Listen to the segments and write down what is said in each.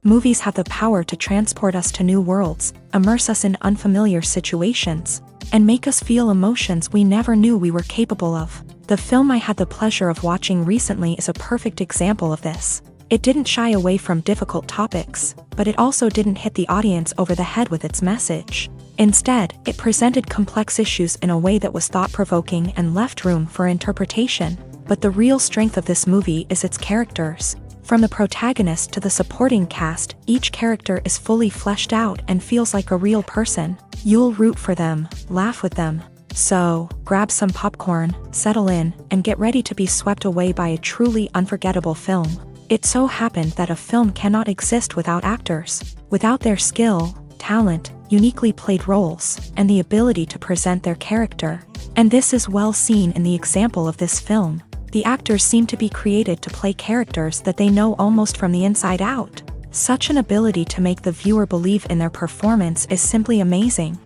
Movies have the power to transport us to new worlds, immerse us in unfamiliar situations, and make us feel emotions we never knew we were capable of. The film I had the pleasure of watching recently is a perfect example of this. It didn't shy away from difficult topics, but it also didn't hit the audience over the head with its message. Instead, it presented complex issues in a way that was thought-provoking and left room for interpretation. But the real strength of this movie is its characters. From the protagonist to the supporting cast, each character is fully fleshed out and feels like a real person. You'll root for them, laugh with them. So, grab some popcorn, settle in, and get ready to be swept away by a truly unforgettable film. It so happened that a film cannot exist without actors. Without their skill, talent, uniquely played roles, and the ability to present their character. And this is well seen in the example of this film. The actors seem to be created to play characters that they know almost from the inside out. Such an ability to make the viewer believe in their performance is simply amazing.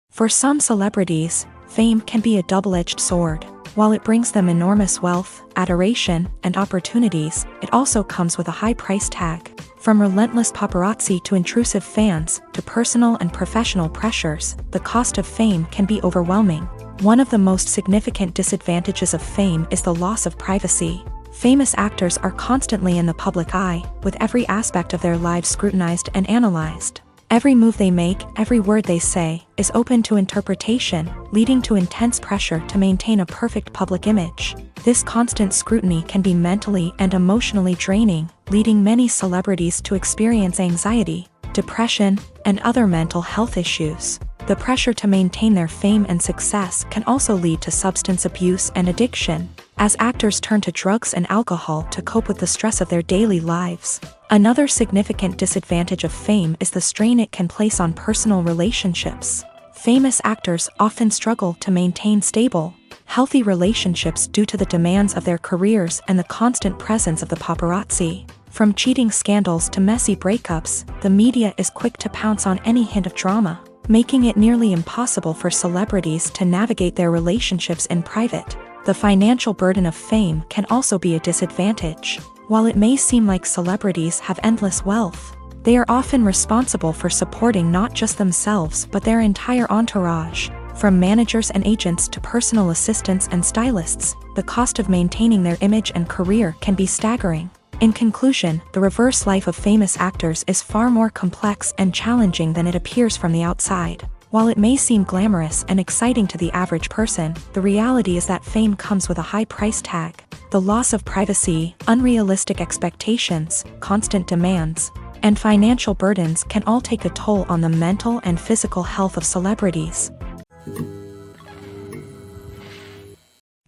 For some celebrities, fame can be a double-edged sword. While it brings them enormous wealth, adoration, and opportunities, it also comes with a high price tag. From relentless paparazzi to intrusive fans, to personal and professional pressures, the cost of fame can be overwhelming. One of the most significant disadvantages of fame is the loss of privacy. Famous actors are constantly in the public eye, with every aspect of their lives scrutinized and analyzed. Every move they make, every word they say, is open to interpretation, leading to intense pressure to maintain a perfect public image. This constant scrutiny can be mentally and emotionally draining, leading many celebrities to experience anxiety, depression, and other mental health issues. The pressure to maintain their fame and success can also lead to substance abuse and addiction, as actors turn to drugs and alcohol to cope with the stress of their daily lives. Another significant disadvantage of fame is the strain it can place on personal relationships. Famous actors often struggle to maintain stable, healthy relationships due to the demands of their careers and the constant presence of the paparazzi. From cheating scandals to messy breakups, the media is quick to pounce on any hint of drama, making it nearly impossible for celebrities to navigate their relationships in private. The financial burden of fame can also be a disadvantage. While it may seem like celebrities have endless wealth, they are often responsible for supporting not just themselves but their entire entourage. From managers and agents to personal assistants and stylists, the cost of maintaining their image and career can be staggering. In conclusion, the reverse life of famous actors is far more complex and challenging than it appears from the outside. While it may seem glamorous and exciting to the average person, the reality is that fame comes with a high price tag. The loss of privacy, unrealistic expectations, constant demands, and financial burdens can all take a toll on the mental and physical health of celebrities.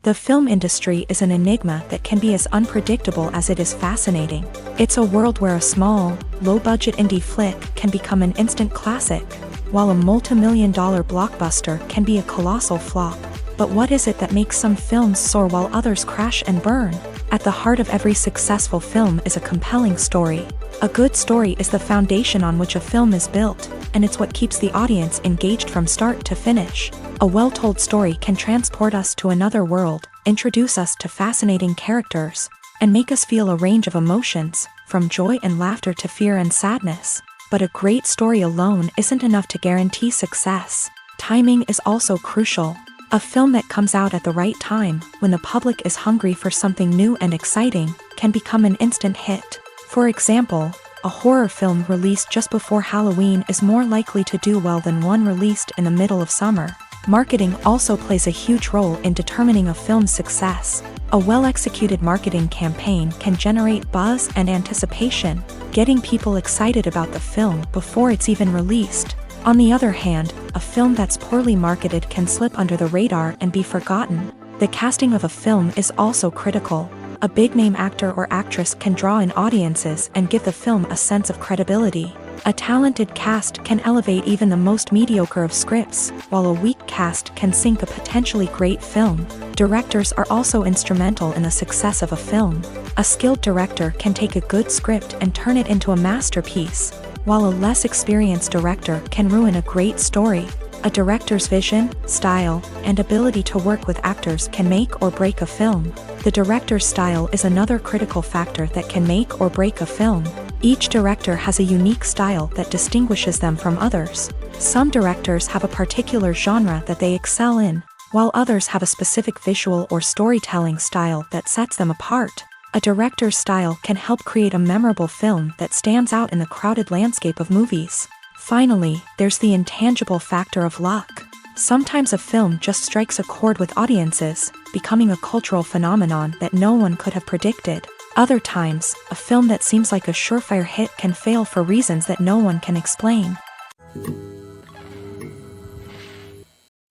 The film industry is an enigma that can be as unpredictable as it is fascinating. It's a world where a small, low-budget indie flick can become an instant classic, while a multi-million-dollar blockbuster can be a colossal flop. But what is it that makes some films soar while others crash and burn? At the heart of every successful film is a compelling story. A good story is the foundation on which a film is built, and it's what keeps the audience engaged from start to finish. A well-told story can transport us to another world, introduce us to fascinating characters, and make us feel a range of emotions, from joy and laughter to fear and sadness. But a great story alone isn't enough to guarantee success. Timing is also crucial. A film that comes out at the right time, when the public is hungry for something new and exciting, can become an instant hit. For example, a horror film released just before Halloween is more likely to do well than one released in the middle of summer. Marketing also plays a huge role in determining a film's success. A well-executed marketing campaign can generate buzz and anticipation, getting people excited about the film before it's even released. On the other hand, a film that's poorly marketed can slip under the radar and be forgotten. The casting of a film is also critical. A big-name actor or actress can draw in audiences and give the film a sense of credibility. A talented cast can elevate even the most mediocre of scripts, while a weak cast can sink a potentially great film. Directors are also instrumental in the success of a film. A skilled director can take a good script and turn it into a masterpiece, while a less experienced director can ruin a great story. A director's vision, style, and ability to work with actors can make or break a film. The director's style is another critical factor that can make or break a film. Each director has a unique style that distinguishes them from others. Some directors have a particular genre that they excel in, while others have a specific visual or storytelling style that sets them apart. A director's style can help create a memorable film that stands out in the crowded landscape of movies. Finally, there's the intangible factor of luck. Sometimes a film just strikes a chord with audiences, becoming a cultural phenomenon that no one could have predicted. Other times, a film that seems like a surefire hit can fail for reasons that no one can explain.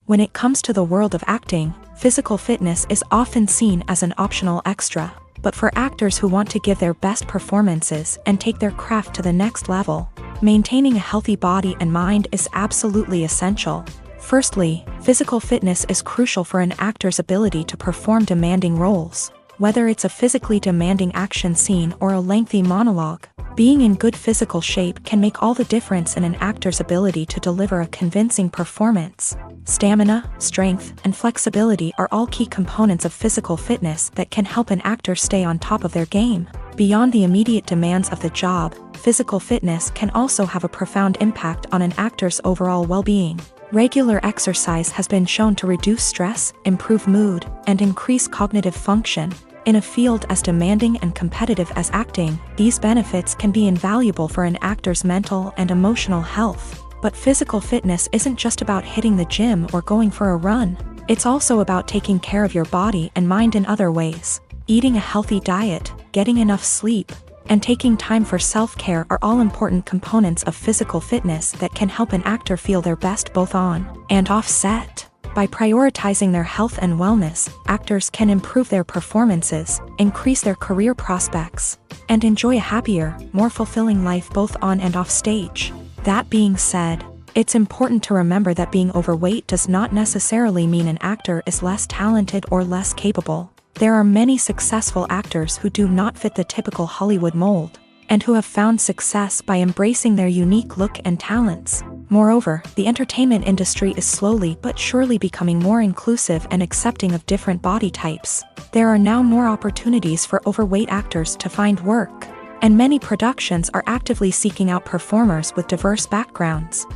When it comes to the world of acting, physical fitness is often seen as an optional extra. But for actors who want to give their best performances and take their craft to the next level, maintaining a healthy body and mind is absolutely essential. Firstly, physical fitness is crucial for an actor's ability to perform demanding roles. Whether it's a physically demanding action scene or a lengthy monologue, being in good physical shape can make all the difference in an actor's ability to deliver a convincing performance. Stamina, strength, and flexibility are all key components of physical fitness that can help an actor stay on top of their game. Beyond the immediate demands of the job, physical fitness can also have a profound impact on an actor's overall well-being. Regular exercise has been shown to reduce stress, improve mood, and increase cognitive function. In a field as demanding and competitive as acting, these benefits can be invaluable for an actor's mental and emotional health. But physical fitness isn't just about hitting the gym or going for a run. It's also about taking care of your body and mind in other ways. Eating a healthy diet, getting enough sleep, and taking time for self-care are all important components of physical fitness that can help an actor feel their best both on and off set. By prioritizing their health and wellness, actors can improve their performances, increase their career prospects, and enjoy a happier, more fulfilling life both on and off stage. That being said, it's important to remember that being overweight does not necessarily mean an actor is less talented or less capable. There are many successful actors who do not fit the typical Hollywood mold, and who have found success by embracing their unique look and talents. Moreover, the entertainment industry is slowly but surely becoming more inclusive and accepting of different body types. There are now more opportunities for overweight actors to find work, and many productions are actively seeking out performers with diverse backgrounds.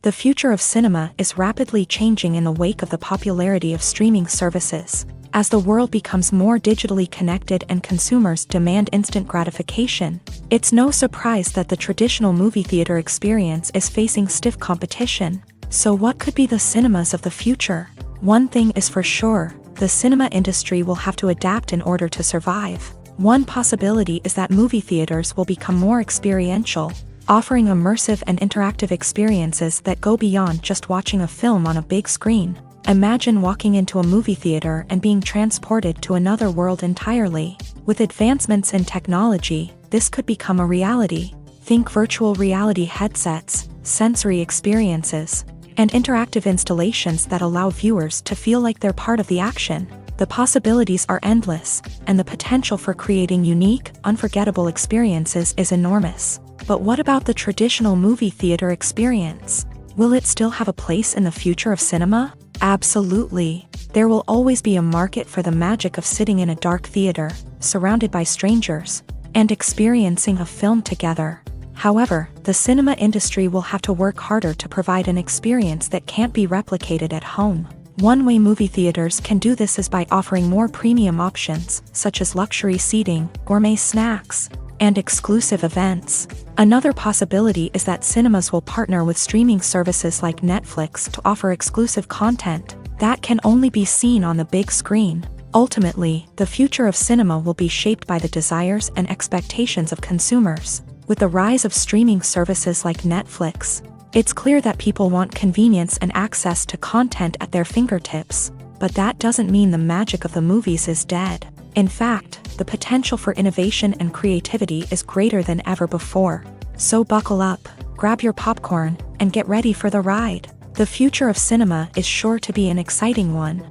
The future of cinema is rapidly changing in the wake of the popularity of streaming services. As the world becomes more digitally connected and consumers demand instant gratification, it's no surprise that the traditional movie theater experience is facing stiff competition. So what could be the cinemas of the future? One thing is for sure, the cinema industry will have to adapt in order to survive. One possibility is that movie theaters will become more experiential, offering immersive and interactive experiences that go beyond just watching a film on a big screen. Imagine walking into a movie theater and being transported to another world entirely. With advancements in technology, this could become a reality. Think virtual reality headsets, sensory experiences, and interactive installations that allow viewers to feel like they're part of the action. The possibilities are endless, and the potential for creating unique, unforgettable experiences is enormous. But what about the traditional movie theater experience? Will it still have a place in the future of cinema? Absolutely. There will always be a market for the magic of sitting in a dark theater, surrounded by strangers, and experiencing a film together. However, the cinema industry will have to work harder to provide an experience that can't be replicated at home. One way movie theaters can do this is by offering more premium options, such as luxury seating, gourmet snacks, and exclusive events. Another possibility is that cinemas will partner with streaming services like Netflix to offer exclusive content that can only be seen on the big screen. Ultimately, the future of cinema will be shaped by the desires and expectations of consumers. With the rise of streaming services like Netflix, it's clear that people want convenience and access to content at their fingertips. But that doesn't mean the magic of the movies is dead. In fact, the potential for innovation and creativity is greater than ever before. So buckle up, grab your popcorn, and get ready for the ride. The future of cinema is sure to be an exciting one.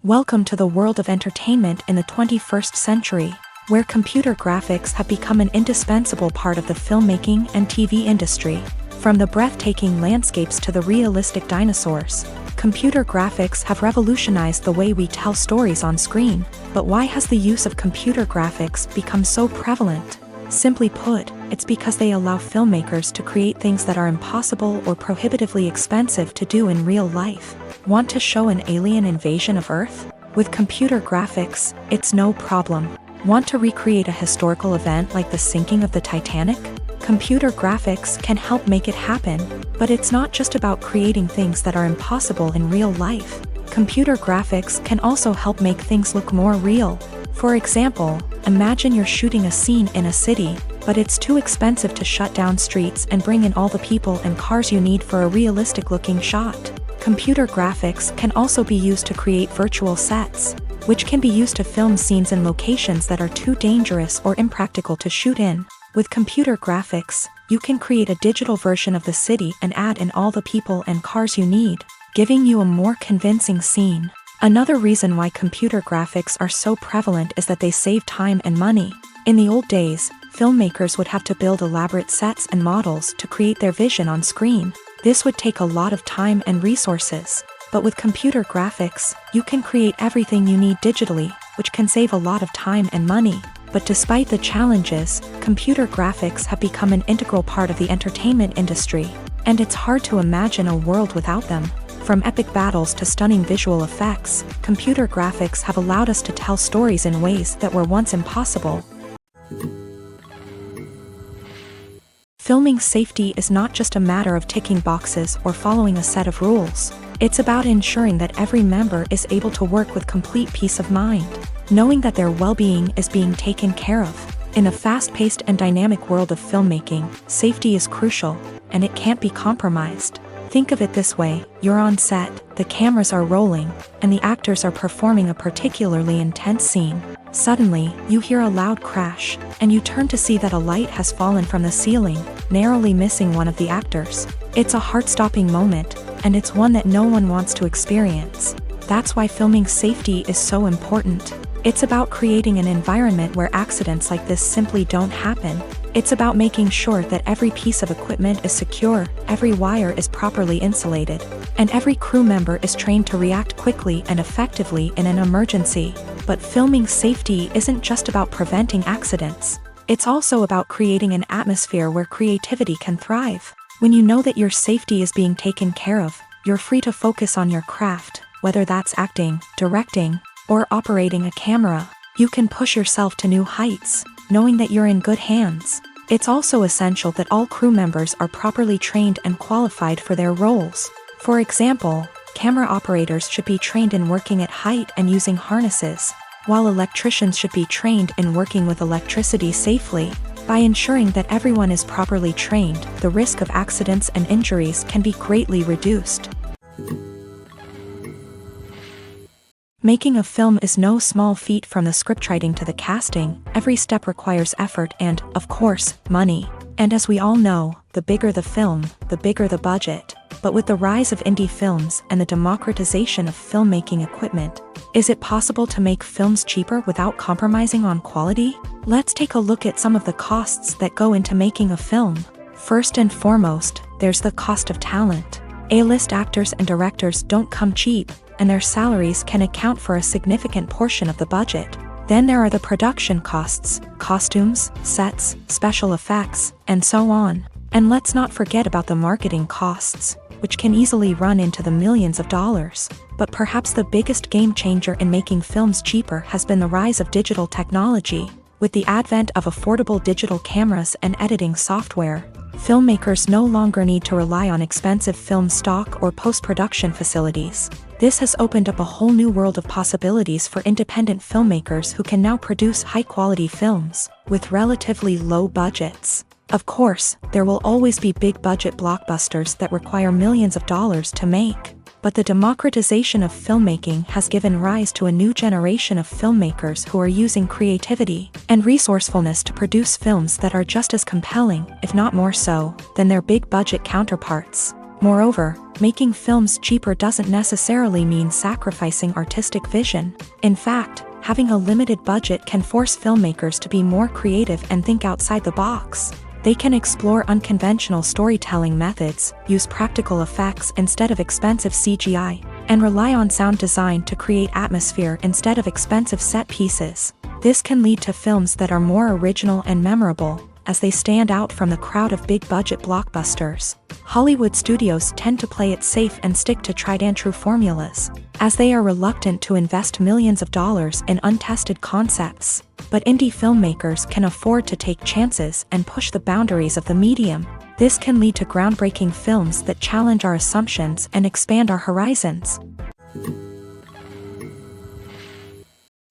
Welcome to the world of entertainment in the 21st century. where computer graphics have become an indispensable part of the filmmaking and TV industry. From the breathtaking landscapes to the realistic dinosaurs, computer graphics have revolutionized the way we tell stories on screen. But why has the use of computer graphics become so prevalent? Simply put, it's because they allow filmmakers to create things that are impossible or prohibitively expensive to do in real life. Want to show an alien invasion of Earth? With computer graphics, it's no problem. Want to recreate a historical event like the sinking of the Titanic? Computer graphics can help make it happen, but it's not just about creating things that are impossible in real life. Computer graphics can also help make things look more real. For example, imagine you're shooting a scene in a city, but it's too expensive to shut down streets and bring in all the people and cars you need for a realistic-looking shot. Computer graphics can also be used to create virtual sets, which can be used to film scenes in locations that are too dangerous or impractical to shoot in. With computer graphics, you can create a digital version of the city and add in all the people and cars you need, giving you a more convincing scene. Another reason why computer graphics are so prevalent is that they save time and money. In the old days, filmmakers would have to build elaborate sets and models to create their vision on screen. This would take a lot of time and resources. But with computer graphics, you can create everything you need digitally, which can save a lot of time and money. But despite the challenges, computer graphics have become an integral part of the entertainment industry, and it's hard to imagine a world without them. From epic battles to stunning visual effects, computer graphics have allowed us to tell stories in ways that were once impossible. Filming safety is not just a matter of ticking boxes or following a set of rules. It's about ensuring that every member is able to work with complete peace of mind, knowing that their well-being is being taken care of. In a fast-paced and dynamic world of filmmaking, safety is crucial, and it can't be compromised. Think of it this way: you're on set, the cameras are rolling, and the actors are performing a particularly intense scene. Suddenly, you hear a loud crash, and you turn to see that a light has fallen from the ceiling, narrowly missing one of the actors. It's a heart-stopping moment, and it's one that no one wants to experience. That's why filming safety is so important. It's about creating an environment where accidents like this simply don't happen. It's about making sure that every piece of equipment is secure, every wire is properly insulated, and every crew member is trained to react quickly and effectively in an emergency. But filming safety isn't just about preventing accidents. It's also about creating an atmosphere where creativity can thrive. When you know that your safety is being taken care of, you're free to focus on your craft, whether that's acting, directing, or operating a camera. You can push yourself to new heights, knowing that you're in good hands. It's also essential that all crew members are properly trained and qualified for their roles. For example, camera operators should be trained in working at height and using harnesses, while electricians should be trained in working with electricity safely. By ensuring that everyone is properly trained, the risk of accidents and injuries can be greatly reduced. Making a film is no small feat. From the scriptwriting to the casting, every step requires effort and, of course, money. And as we all know, the bigger the film, the bigger the budget. But with the rise of indie films and the democratization of filmmaking equipment, is it possible to make films cheaper without compromising on quality? Let's take a look at some of the costs that go into making a film. First and foremost, there's the cost of talent. A-list actors and directors don't come cheap, and their salaries can account for a significant portion of the budget. Then there are the production costs, costumes, sets, special effects, and so on. And let's not forget about the marketing costs, which can easily run into the millions of dollars. But perhaps the biggest game changer in making films cheaper has been the rise of digital technology. With the advent of affordable digital cameras and editing software, filmmakers no longer need to rely on expensive film stock or post-production facilities. This has opened up a whole new world of possibilities for independent filmmakers who can now produce high-quality films with relatively low budgets. Of course, there will always be big-budget blockbusters that require millions of dollars to make. But the democratization of filmmaking has given rise to a new generation of filmmakers who are using creativity and resourcefulness to produce films that are just as compelling, if not more so, than their big-budget counterparts. Moreover, making films cheaper doesn't necessarily mean sacrificing artistic vision. In fact, Having a limited budget can force filmmakers to be more creative and think outside the box. They can explore unconventional storytelling methods, use practical effects instead of expensive CGI, and rely on sound design to create atmosphere instead of expensive set pieces. This can lead to films that are more original and memorable, as they stand out from the crowd of big-budget blockbusters. Hollywood studios tend to play it safe and stick to tried-and-true formulas, as they are reluctant to invest millions of dollars in untested concepts. But indie filmmakers can afford to take chances and push the boundaries of the medium. This can lead to groundbreaking films that challenge our assumptions and expand our horizons.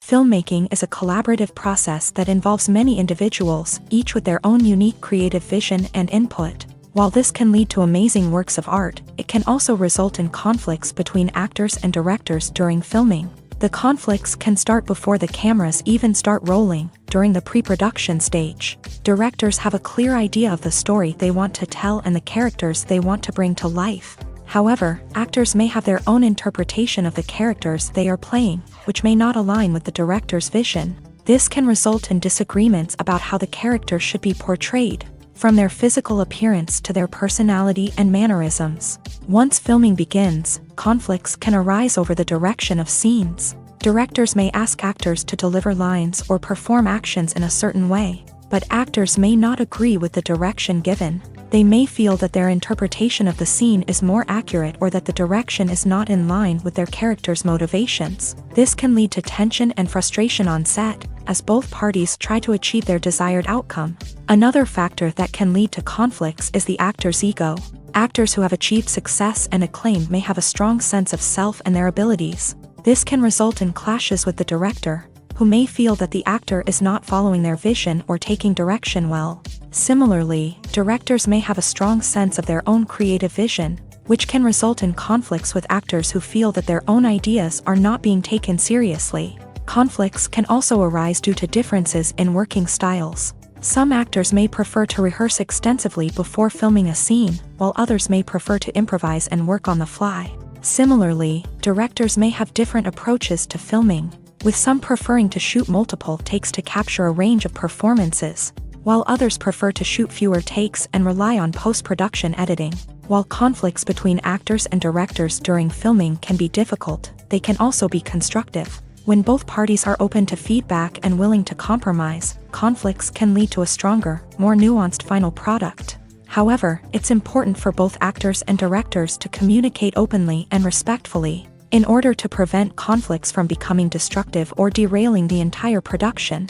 Filmmaking is a collaborative process that involves many individuals, each with their own unique creative vision and input. While this can lead to amazing works of art, it can also result in conflicts between actors and directors during filming. The conflicts can start before the cameras even start rolling, during the pre-production stage. Directors have a clear idea of the story they want to tell and the characters they want to bring to life. However, actors may have their own interpretation of the characters they are playing, which may not align with the director's vision. This can result in disagreements about how the character should be portrayed, from their physical appearance to their personality and mannerisms. Once filming begins, conflicts can arise over the direction of scenes. Directors may ask actors to deliver lines or perform actions in a certain way, but actors may not agree with the direction given. They may feel that their interpretation of the scene is more accurate or that the direction is not in line with their character's motivations. This can lead to tension and frustration on set, as both parties try to achieve their desired outcome. Another factor that can lead to conflicts is the actor's ego. Actors who have achieved success and acclaim may have a strong sense of self and their abilities. This can result in clashes with the director, who may feel that the actor is not following their vision or taking direction well. Similarly, directors may have a strong sense of their own creative vision, which can result in conflicts with actors who feel that their own ideas are not being taken seriously. Conflicts can also arise due to differences in working styles. Some actors may prefer to rehearse extensively before filming a scene, while others may prefer to improvise and work on the fly. Similarly, directors may have different approaches to filming, with some preferring to shoot multiple takes to capture a range of performances, while others prefer to shoot fewer takes and rely on post-production editing. While conflicts between actors and directors during filming can be difficult, they can also be constructive. When both parties are open to feedback and willing to compromise, conflicts can lead to a stronger, more nuanced final product. However, it's important for both actors and directors to communicate openly and respectfully, in order to prevent conflicts from becoming destructive or derailing the entire production.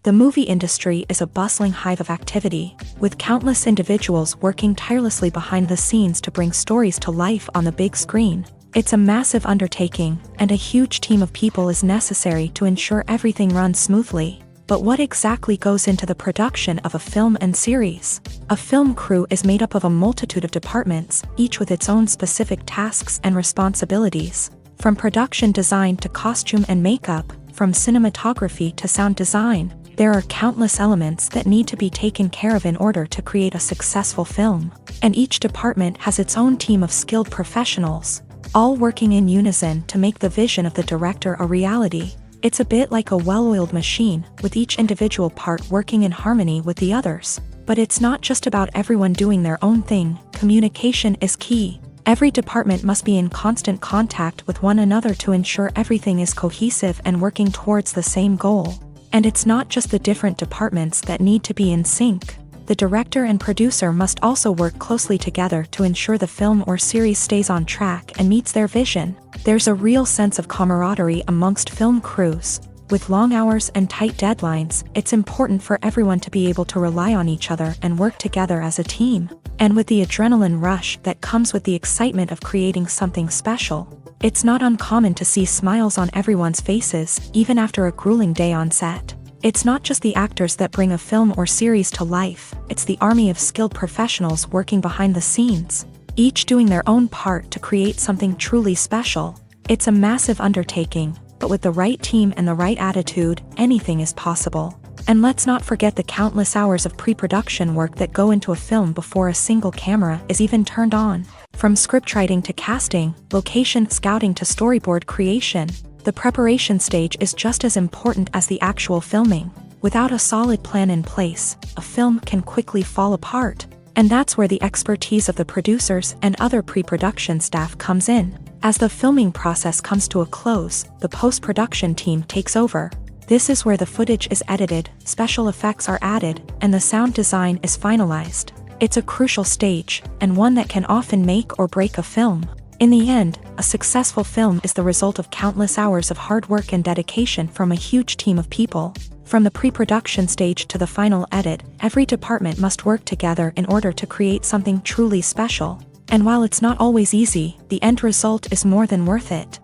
The movie industry is a bustling hive of activity, with countless individuals working tirelessly behind the scenes to bring stories to life on the big screen. It's a massive undertaking, and a huge team of people is necessary to ensure everything runs smoothly. But what exactly goes into the production of a film and series? A film crew is made up of a multitude of departments, each with its own specific tasks and responsibilities. From production design to costume and makeup, from cinematography to sound design, there are countless elements that need to be taken care of in order to create a successful film. And each department has its own team of skilled professionals, all working in unison to make the vision of the director a reality. It's a bit like a well-oiled machine, with each individual part working in harmony with the others. But it's not just about everyone doing their own thing. Communication is key. Every department must be in constant contact with one another to ensure everything is cohesive and working towards the same goal. And it's not just the different departments that need to be in sync. The director and producer must also work closely together to ensure the film or series stays on track and meets their vision. There's a real sense of camaraderie amongst film crews. With long hours and tight deadlines, it's important for everyone to be able to rely on each other and work together as a team. And with the adrenaline rush that comes with the excitement of creating something special, it's not uncommon to see smiles on everyone's faces, even after a grueling day on set. It's not just the actors that bring a film or series to life, it's the army of skilled professionals working behind the scenes, each doing their own part to create something truly special. It's a massive undertaking, but with the right team and the right attitude, anything is possible. And let's not forget the countless hours of pre-production work that go into a film before a single camera is even turned on. From scriptwriting to casting, location scouting to storyboard creation, the preparation stage is just as important as the actual filming. Without a solid plan in place, a film can quickly fall apart. And that's where the expertise of the producers and other pre-production staff comes in. As the filming process comes to a close, the post-production team takes over. This is where the footage is edited, special effects are added, and the sound design is finalized. It's a crucial stage, and one that can often make or break a film. In the end, a successful film is the result of countless hours of hard work and dedication from a huge team of people. From the pre-production stage to the final edit, every department must work together in order to create something truly special. And while it's not always easy, the end result is more than worth it.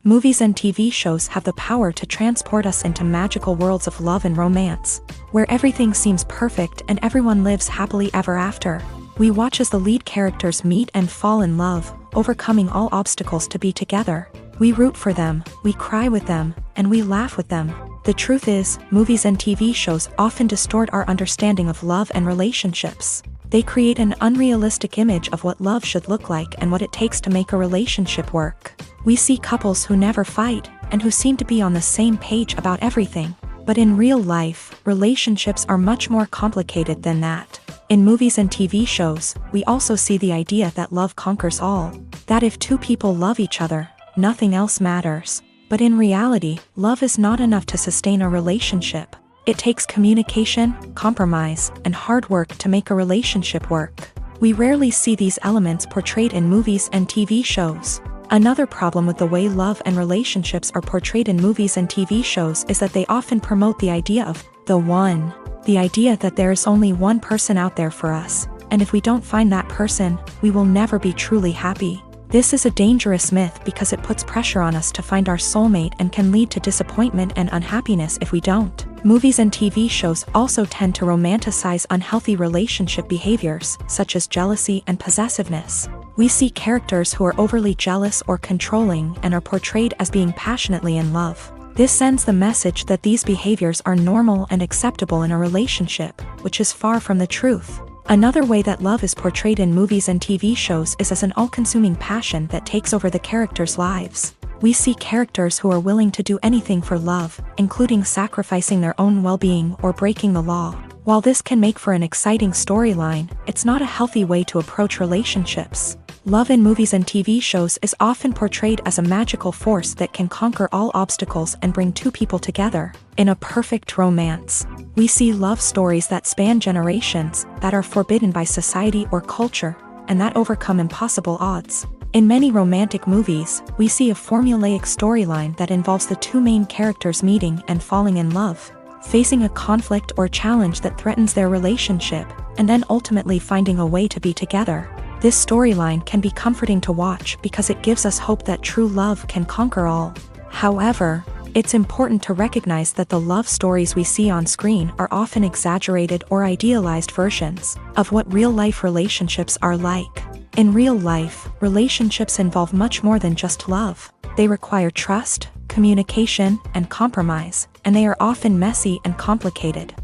Movies and TV shows have the power to transport us into magical worlds of love and romance, where everything seems perfect and everyone lives happily ever after. We watch as the lead characters meet and fall in love, overcoming all obstacles to be together. We root for them, we cry with them, and we laugh with them. The truth is, movies and TV shows often distort our understanding of love and relationships. They create an unrealistic image of what love should look like and what it takes to make a relationship work. We see couples who never fight, and who seem to be on the same page about everything. But in real life, relationships are much more complicated than that. In movies and TV shows, we also see the idea that love conquers all. That if two people love each other, nothing else matters. But in reality, love is not enough to sustain a relationship. It takes communication, compromise, and hard work to make a relationship work. We rarely see these elements portrayed in movies and TV shows. Another problem with the way love and relationships are portrayed in movies and TV shows is that they often promote the idea of the one. The idea that there is only one person out there for us, and if we don't find that person, we will never be truly happy. This is a dangerous myth because it puts pressure on us to find our soulmate and can lead to disappointment and unhappiness if we don't. Movies and TV shows also tend to romanticize unhealthy relationship behaviors, such as jealousy and possessiveness. We see characters who are overly jealous or controlling and are portrayed as being passionately in love. This sends the message that these behaviors are normal and acceptable in a relationship, which is far from the truth. Another way that love is portrayed in movies and TV shows is as an all-consuming passion that takes over the characters' lives. We see characters who are willing to do anything for love, including sacrificing their own well-being or breaking the law. While this can make for an exciting storyline, it's not a healthy way to approach relationships. Love in movies and TV shows is often portrayed as a magical force that can conquer all obstacles and bring two people together. In a perfect romance, we see love stories that span generations, that are forbidden by society or culture, and that overcome impossible odds. In many romantic movies, we see a formulaic storyline that involves the two main characters meeting and falling in love, facing a conflict or challenge that threatens their relationship, and then ultimately finding a way to be together. This storyline can be comforting to watch because it gives us hope that true love can conquer all. However, it's important to recognize that the love stories we see on screen are often exaggerated or idealized versions of what real-life relationships are like. In real life, relationships involve much more than just love. They require trust, communication, and compromise, and they are often messy and complicated.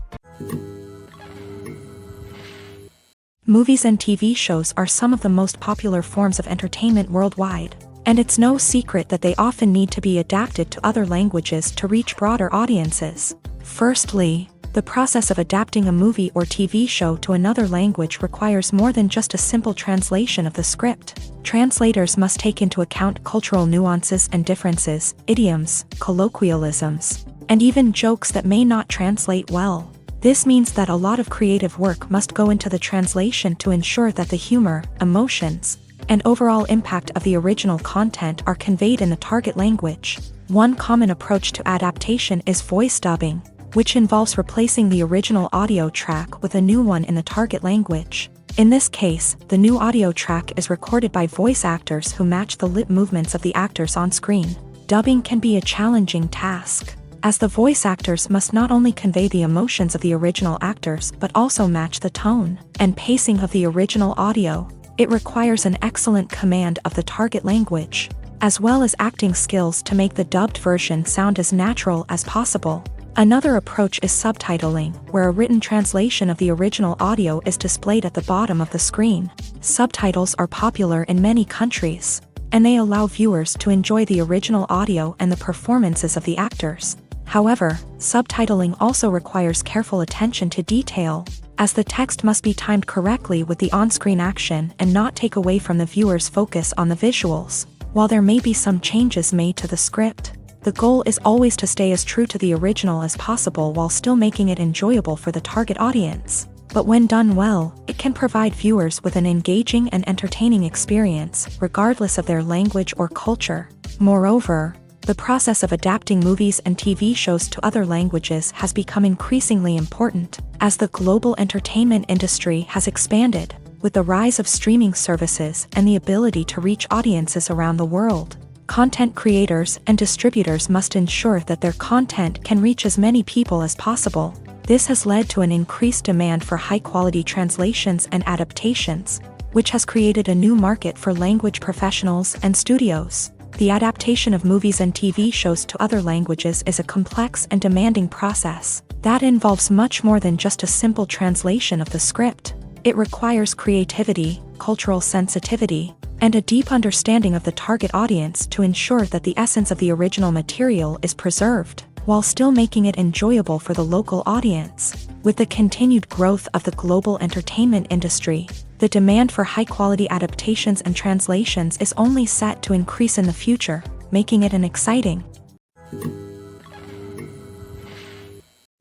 Movies and TV shows are some of the most popular forms of entertainment worldwide, and it's no secret that they often need to be adapted to other languages to reach broader audiences. Firstly, the process of adapting a movie or TV show to another language requires more than just a simple translation of the script. Translators must take into account cultural nuances and differences, idioms, colloquialisms, and even jokes that may not translate well. This means that a lot of creative work must go into the translation to ensure that the humor, emotions, and overall impact of the original content are conveyed in the target language. One common approach to adaptation is voice dubbing, which involves replacing the original audio track with a new one in the target language. In this case, the new audio track is recorded by voice actors who match the lip movements of the actors on screen. Dubbing can be a challenging task, as the voice actors must not only convey the emotions of the original actors but also match the tone and pacing of the original audio. It requires an excellent command of the target language. as well as acting skills to make the dubbed version sound as natural as possible. Another approach is subtitling, where a written translation of the original audio is displayed at the bottom of the screen. Subtitles are popular in many countries, and they allow viewers to enjoy the original audio and the performances of the actors. However, subtitling also requires careful attention to detail, as the text must be timed correctly with the on-screen action and not take away from the viewer's focus on the visuals. While there may be some changes made to the script, the goal is always to stay as true to the original as possible while still making it enjoyable for the target audience. But when done well, it can provide viewers with an engaging and entertaining experience, regardless of their language or culture. Moreover, the process of adapting movies and TV shows to other languages has become increasingly important, as the global entertainment industry has expanded, with the rise of streaming services and the ability to reach audiences around the world. Content creators and distributors must ensure that their content can reach as many people as possible. This has led to an increased demand for high-quality translations and adaptations, which has created a new market for language professionals and studios. The adaptation of movies and TV shows to other languages is a complex and demanding process that involves much more than just a simple translation of the script. It requires creativity, cultural sensitivity, and a deep understanding of the target audience to ensure that the essence of the original material is preserved, while still making it enjoyable for the local audience. With the continued growth of the global entertainment industry, the demand for high-quality adaptations and translations is only set to increase in the future, making it an exciting.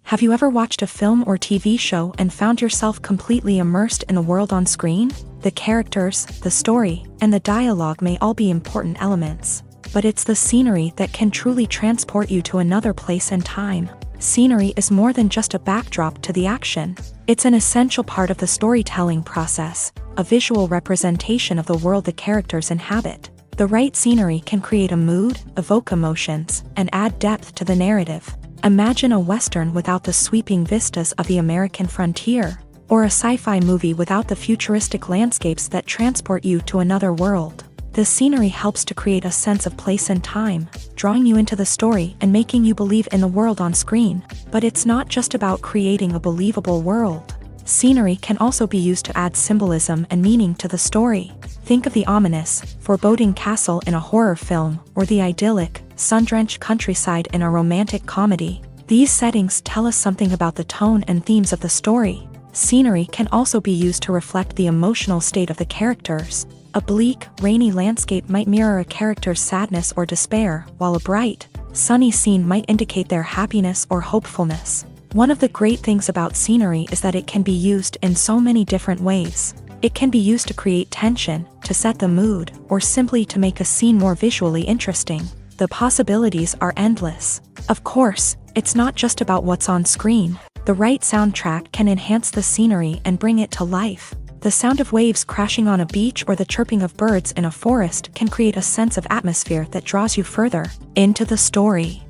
Have you ever watched a film or TV show and found yourself completely immersed in the world on screen? The characters, the story, and the dialogue may all be important elements, but it's the scenery that can truly transport you to another place and time. Scenery is more than just a backdrop to the action. It's an essential part of the storytelling process, a visual representation of the world the characters inhabit. The right scenery can create a mood, evoke emotions, and add depth to the narrative. Imagine a Western without the sweeping vistas of the American frontier, or a sci-fi movie without the futuristic landscapes that transport you to another world. The scenery helps to create a sense of place and time, drawing you into the story and making you believe in the world on screen. But it's not just about creating a believable world. Scenery can also be used to add symbolism and meaning to the story. Think of the ominous, foreboding castle in a horror film, or the idyllic, sun-drenched countryside in a romantic comedy. These settings tell us something about the tone and themes of the story. Scenery can also be used to reflect the emotional state of the characters. A bleak, rainy landscape might mirror a character's sadness or despair, while a bright, sunny scene might indicate their happiness or hopefulness. One of the great things about scenery is that it can be used in so many different ways. It can be used to create tension, to set the mood, or simply to make a scene more visually interesting. The possibilities are endless. Of course, it's not just about what's on screen. The right soundtrack can enhance the scenery and bring it to life. The sound of waves crashing on a beach or the chirping of birds in a forest can create a sense of atmosphere that draws you further into the story.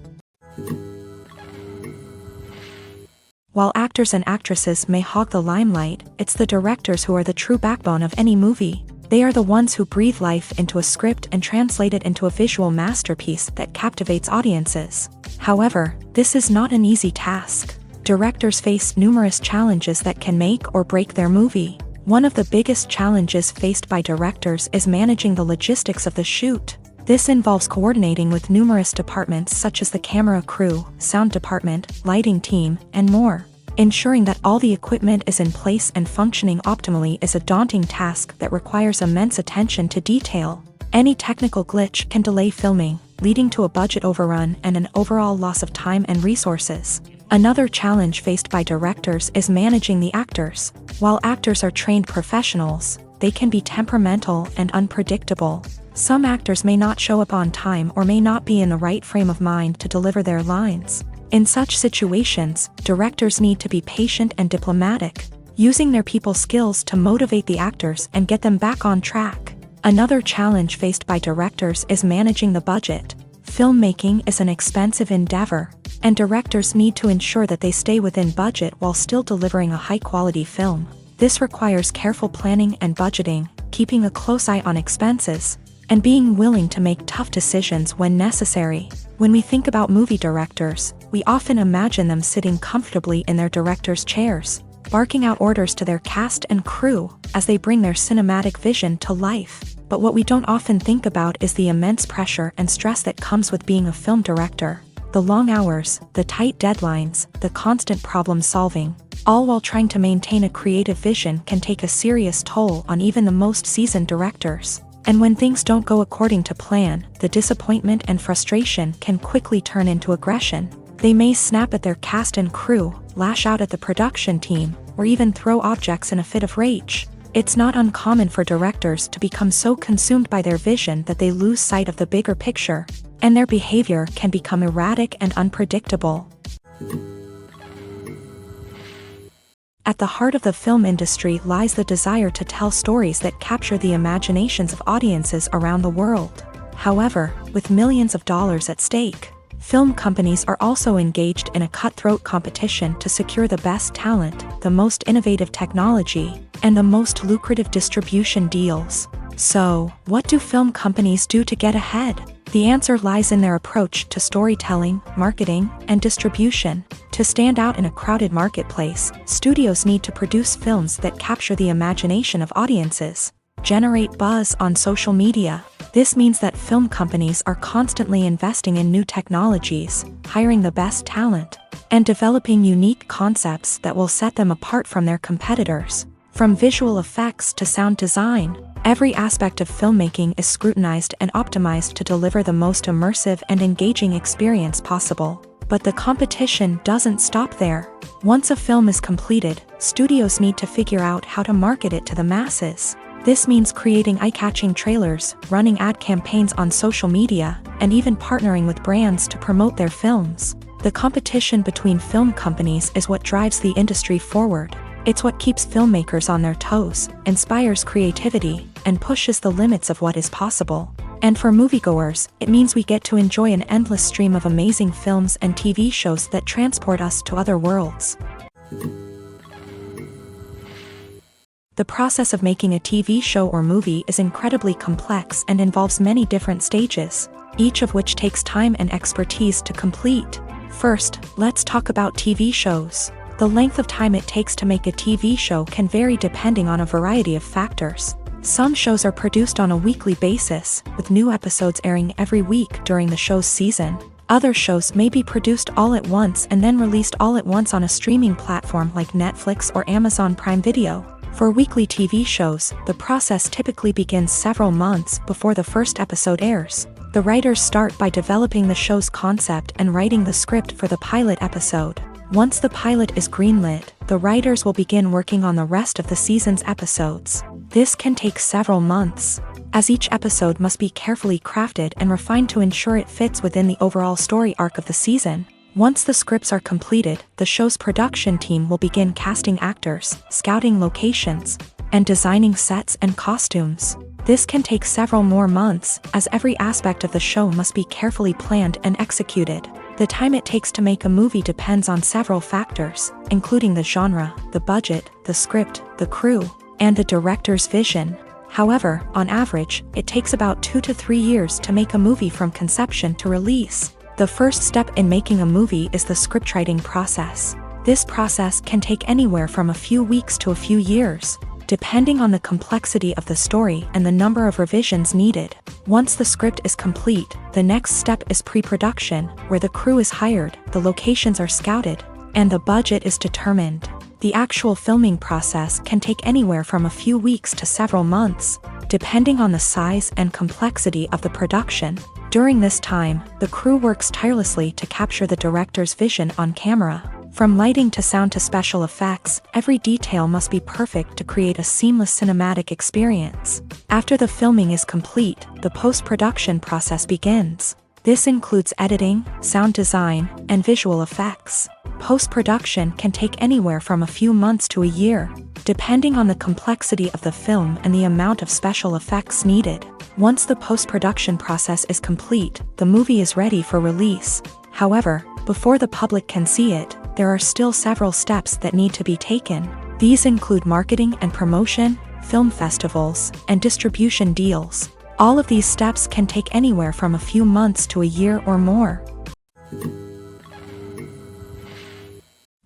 While actors and actresses may hog the limelight, it's the directors who are the true backbone of any movie. They are the ones who breathe life into a script and translate it into a visual masterpiece that captivates audiences. However, this is not an easy task. Directors face numerous challenges that can make or break their movie. One of the biggest challenges faced by directors is managing the logistics of the shoot. This involves coordinating with numerous departments such as the camera crew, sound department, lighting team, and more. Ensuring that all the equipment is in place and functioning optimally is a daunting task that requires immense attention to detail. Any technical glitch can delay filming, leading to a budget overrun and an overall loss of time and resources. Another challenge faced by directors is managing the actors. While actors are trained professionals, they can be temperamental and unpredictable. Some actors may not show up on time or may not be in the right frame of mind to deliver their lines. In such situations, directors need to be patient and diplomatic, using their people skills to motivate the actors and get them back on track. Another challenge faced by directors is managing the budget. Filmmaking is an expensive endeavor, and directors need to ensure that they stay within budget while still delivering a high-quality film. This requires careful planning and budgeting, keeping a close eye on expenses, and being willing to make tough decisions when necessary. When we think about movie directors, we often imagine them sitting comfortably in their director's chairs, barking out orders to their cast and crew as they bring their cinematic vision to life. But what we don't often think about is the immense pressure and stress that comes with being a film director. The long hours, the tight deadlines, the constant problem solving, all while trying to maintain a creative vision can take a serious toll on even the most seasoned directors. And when things don't go according to plan, the disappointment and frustration can quickly turn into aggression. They may snap at their cast and crew, lash out at the production team, or even throw objects in a fit of rage. It's not uncommon for directors to become so consumed by their vision that they lose sight of the bigger picture, and their behavior can become erratic and unpredictable. At the heart of the film industry lies the desire to tell stories that capture the imaginations of audiences around the world. However, with millions of dollars at stake, film companies are also engaged in a cutthroat competition to secure the best talent, the most innovative technology, and the most lucrative distribution deals. So, what do film companies do to get ahead? The answer lies in their approach to storytelling, marketing, and distribution. To stand out in a crowded marketplace, studios need to produce films that capture the imagination of audiences, generate buzz on social media. This means that film companies are constantly investing in new technologies, hiring the best talent, and developing unique concepts that will set them apart from their competitors. From visual effects to sound design, every aspect of filmmaking is scrutinized and optimized to deliver the most immersive and engaging experience possible. But the competition doesn't stop there. Once a film is completed, studios need to figure out how to market it to the masses. This means creating eye-catching trailers, running ad campaigns on social media, and even partnering with brands to promote their films. The competition between film companies is what drives the industry forward. It's what keeps filmmakers on their toes, inspires creativity, and pushes the limits of what is possible. And for moviegoers, it means we get to enjoy an endless stream of amazing films and TV shows that transport us to other worlds. The process of making a TV show or movie is incredibly complex and involves many different stages, each of which takes time and expertise to complete. First, let's talk about TV shows. The length of time it takes to make a TV show can vary depending on a variety of factors. Some shows are produced on a weekly basis, with new episodes airing every week during the show's season. Other shows may be produced all at once and then released all at once on a streaming platform like Netflix or Amazon Prime Video. For weekly TV shows, the process typically begins several months before the first episode airs. The writers start by developing the show's concept and writing the script for the pilot episode. Once the pilot is greenlit, the writers will begin working on the rest of the season's episodes. This can take several months, as each episode must be carefully crafted and refined to ensure it fits within the overall story arc of the season. Once the scripts are completed, the show's production team will begin casting actors, scouting locations, and designing sets and costumes. This can take several more months, as every aspect of the show must be carefully planned and executed. The time it takes to make a movie depends on several factors, including the genre, the budget, the script, the crew, and the director's vision. However, on average, it takes about 2 to 3 years to make a movie from conception to release. The first step in making a movie is the scriptwriting process. This process can take anywhere from a few weeks to a few years, depending on the complexity of the story and the number of revisions needed. Once the script is complete, the next step is pre-production, where the crew is hired, the locations are scouted, and the budget is determined. The actual filming process can take anywhere from a few weeks to several months, depending on the size and complexity of the production. During this time, the crew works tirelessly to capture the director's vision on camera. From lighting to sound to special effects, every detail must be perfect to create a seamless cinematic experience. After the filming is complete, the post-production process begins. This includes editing, sound design, and visual effects. Post-production can take anywhere from a few months to a year, depending on the complexity of the film and the amount of special effects needed. Once the post-production process is complete, the movie is ready for release. However, before the public can see it, there are still several steps that need to be taken. These include marketing and promotion, film festivals, and distribution deals. All of these steps can take anywhere from a few months to a year or more.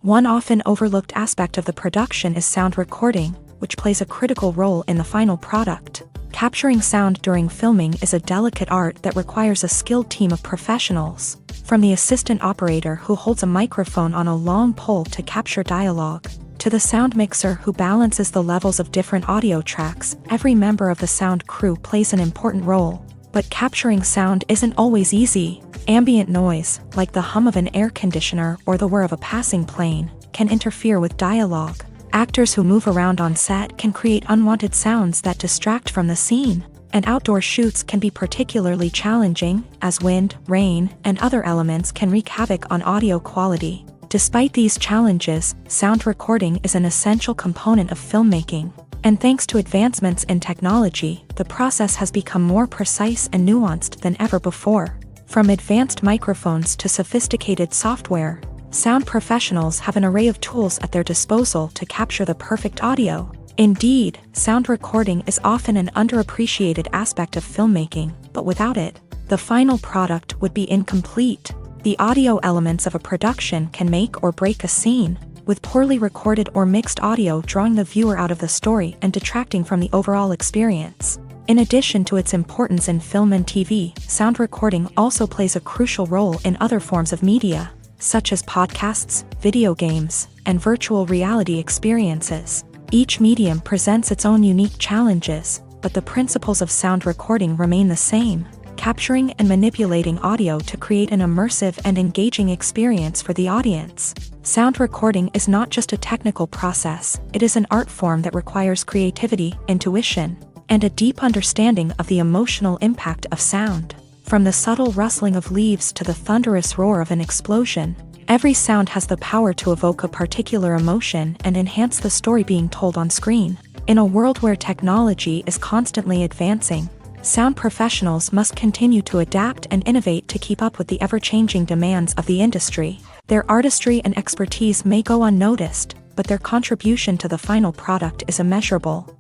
One often overlooked aspect of the production is sound recording, which plays a critical role in the final product. Capturing sound during filming is a delicate art that requires a skilled team of professionals. From the assistant operator who holds a microphone on a long pole to capture dialogue, to the sound mixer who balances the levels of different audio tracks, every member of the sound crew plays an important role. But capturing sound isn't always easy. Ambient noise, like the hum of an air conditioner or the whir of a passing plane, can interfere with dialogue. Actors who move around on set can create unwanted sounds that distract from the scene. And outdoor shoots can be particularly challenging, as wind, rain, and other elements can wreak havoc on audio quality. Despite these challenges, sound recording is an essential component of filmmaking. And thanks to advancements in technology, the process has become more precise and nuanced than ever before. From advanced microphones to sophisticated software, sound professionals have an array of tools at their disposal to capture the perfect audio. Indeed, sound recording is often an underappreciated aspect of filmmaking, but without it, the final product would be incomplete. The audio elements of a production can make or break a scene, with poorly recorded or mixed audio drawing the viewer out of the story and detracting from the overall experience. In addition to its importance in film and TV, sound recording also plays a crucial role in other forms of media, such as podcasts, video games, and virtual reality experiences. Each medium presents its own unique challenges, but the principles of sound recording remain the same: capturing and manipulating audio to create an immersive and engaging experience for the audience. Sound recording is not just a technical process, it is an art form that requires creativity, intuition, and a deep understanding of the emotional impact of sound. From the subtle rustling of leaves to the thunderous roar of an explosion, every sound has the power to evoke a particular emotion and enhance the story being told on screen. In a world where technology is constantly advancing, sound professionals must continue to adapt and innovate to keep up with the ever-changing demands of the industry. Their artistry and expertise may go unnoticed, but their contribution to the final product is immeasurable.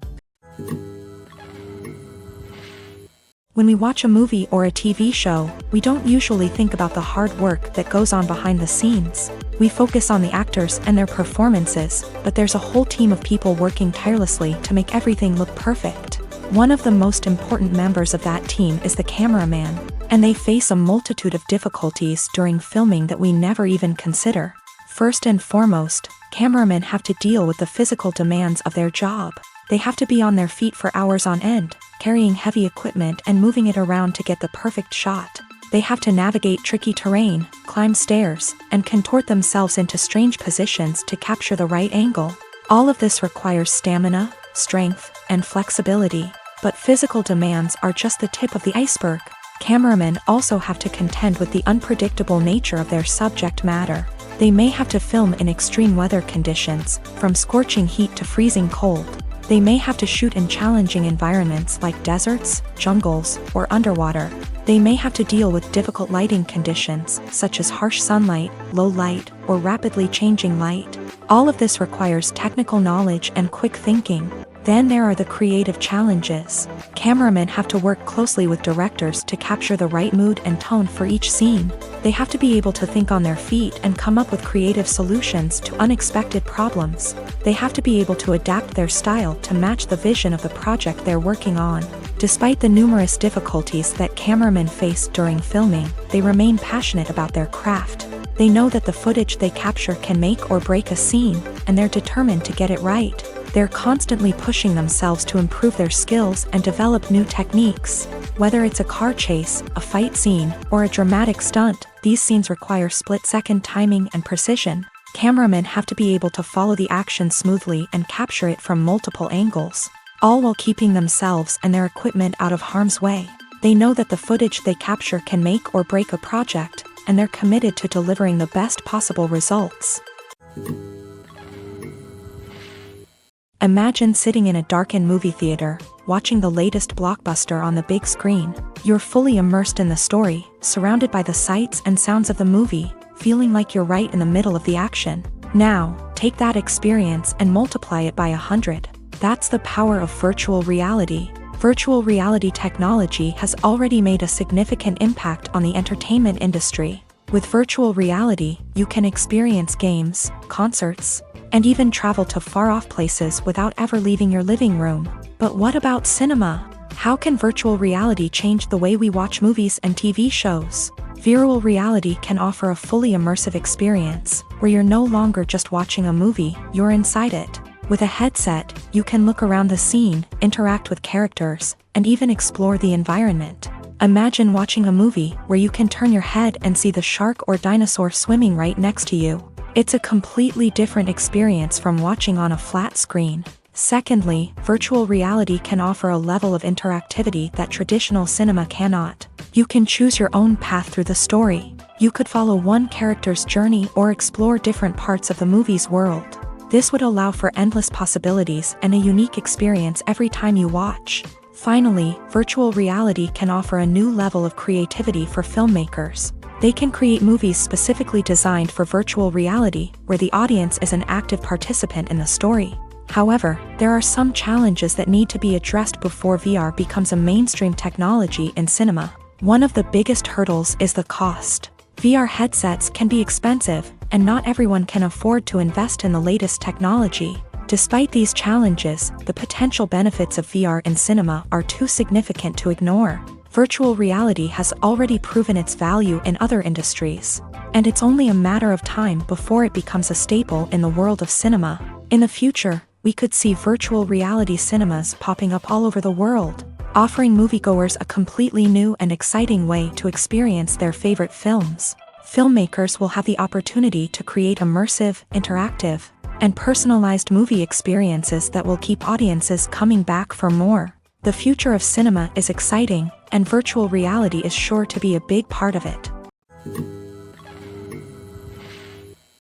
When we watch a movie or a TV show, we don't usually think about the hard work that goes on behind the scenes. We focus on the actors and their performances, but there's a whole team of people working tirelessly to make everything look perfect. One of the most important members of that team is the cameraman, and they face a multitude of difficulties during filming that we never even consider. First and foremost, cameramen have to deal with the physical demands of their job. They have to be on their feet for hours on end, carrying heavy equipment and moving it around to get the perfect shot. They have to navigate tricky terrain, climb stairs, and contort themselves into strange positions to capture the right angle. All of this requires stamina, strength, and flexibility. But physical demands are just the tip of the iceberg. Cameramen also have to contend with the unpredictable nature of their subject matter. They may have to film in extreme weather conditions, from scorching heat to freezing cold. They may have to shoot in challenging environments like deserts, jungles, or underwater. They may have to deal with difficult lighting conditions, such as harsh sunlight, low light, or rapidly changing light. All of this requires technical knowledge and quick thinking. Then there are the creative challenges. Cameramen have to work closely with directors to capture the right mood and tone for each scene. They have to be able to think on their feet and come up with creative solutions to unexpected problems. They have to be able to adapt their style to match the vision of the project they're working on. Despite the numerous difficulties that cameramen face during filming, they remain passionate about their craft. They know that the footage they capture can make or break a scene, and they're determined to get it right. They're constantly pushing themselves to improve their skills and develop new techniques. Whether it's a car chase, a fight scene, or a dramatic stunt, these scenes require split-second timing and precision. Cameramen have to be able to follow the action smoothly and capture it from multiple angles, all while keeping themselves and their equipment out of harm's way. They know that the footage they capture can make or break a project, and they're committed to delivering the best possible results. Imagine sitting in a darkened movie theater, watching the latest blockbuster on the big screen. You're fully immersed in the story, surrounded by the sights and sounds of the movie, feeling like you're right in the middle of the action. Now, take that experience and multiply it by 100. That's the power of virtual reality. Virtual reality technology has already made a significant impact on the entertainment industry. With virtual reality, you can experience games, concerts, and even travel to far-off places without ever leaving your living room. But what about cinema? How can virtual reality change the way we watch movies and TV shows? Virtual reality can offer a fully immersive experience, where you're no longer just watching a movie, you're inside it. With a headset, you can look around the scene, interact with characters, and even explore the environment. Imagine watching a movie where you can turn your head and see the shark or dinosaur swimming right next to you. It's a completely different experience from watching on a flat screen. Secondly, virtual reality can offer a level of interactivity that traditional cinema cannot. You can choose your own path through the story. You could follow one character's journey or explore different parts of the movie's world. This would allow for endless possibilities and a unique experience every time you watch. Finally, virtual reality can offer a new level of creativity for filmmakers. They can create movies specifically designed for virtual reality, where the audience is an active participant in the story. However, there are some challenges that need to be addressed before VR becomes a mainstream technology in cinema. One of the biggest hurdles is the cost. VR headsets can be expensive, and not everyone can afford to invest in the latest technology. Despite these challenges, the potential benefits of VR in cinema are too significant to ignore. Virtual reality has already proven its value in other industries, and it's only a matter of time before it becomes a staple in the world of cinema. In the future, we could see virtual reality cinemas popping up all over the world, offering moviegoers a completely new and exciting way to experience their favorite films. Filmmakers will have the opportunity to create immersive, interactive, and personalized movie experiences that will keep audiences coming back for more. The future of cinema is exciting, and virtual reality is sure to be a big part of it.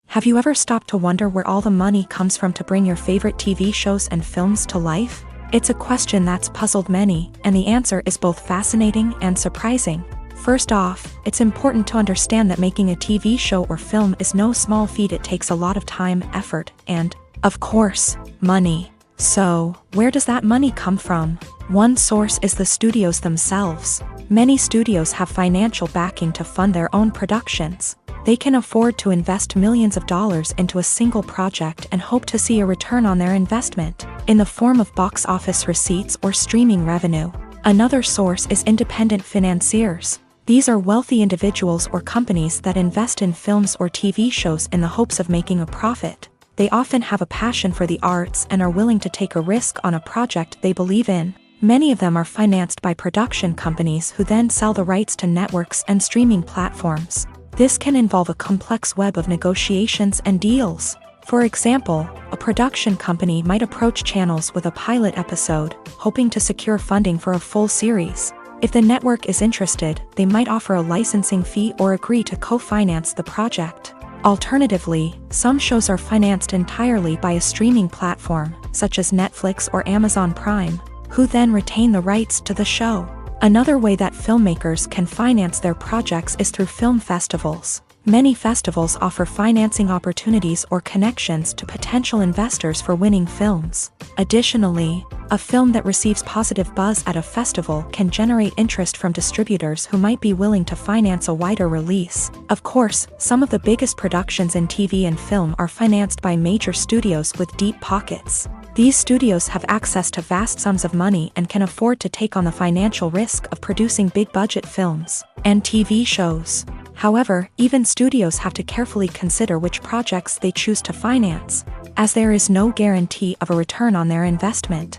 Have you ever stopped to wonder where all the money comes from to bring your favorite TV shows and films to life? It's a question that's puzzled many, and the answer is both fascinating and surprising. First off, it's important to understand that making a TV show or film is no small feat. It takes a lot of time, effort, and, of course, money. So, where does that money come from? One source is the studios themselves. Many studios have financial backing to fund their own productions. They can afford to invest millions of dollars into a single project and hope to see a return on their investment, in the form of box office receipts or streaming revenue. Another source is independent financiers. These are wealthy individuals or companies that invest in films or TV shows in the hopes of making a profit. They often have a passion for the arts and are willing to take a risk on a project they believe in. Many of them are financed by production companies who then sell the rights to networks and streaming platforms. This can involve a complex web of negotiations and deals. For example, a production company might approach channels with a pilot episode, hoping to secure funding for a full series. If the network is interested, they might offer a licensing fee or agree to co-finance the project. Alternatively, some shows are financed entirely by a streaming platform, such as Netflix or Amazon Prime, who then retain the rights to the show. Another way that filmmakers can finance their projects is through film festivals. Many festivals offer financing opportunities or connections to potential investors for winning films. Additionally, a film that receives positive buzz at a festival can generate interest from distributors who might be willing to finance a wider release. Of course, some of the biggest productions in TV and film are financed by major studios with deep pockets. These studios have access to vast sums of money and can afford to take on the financial risk of producing big-budget films and TV shows. However, even studios have to carefully consider which projects they choose to finance, as there is no guarantee of a return on their investment.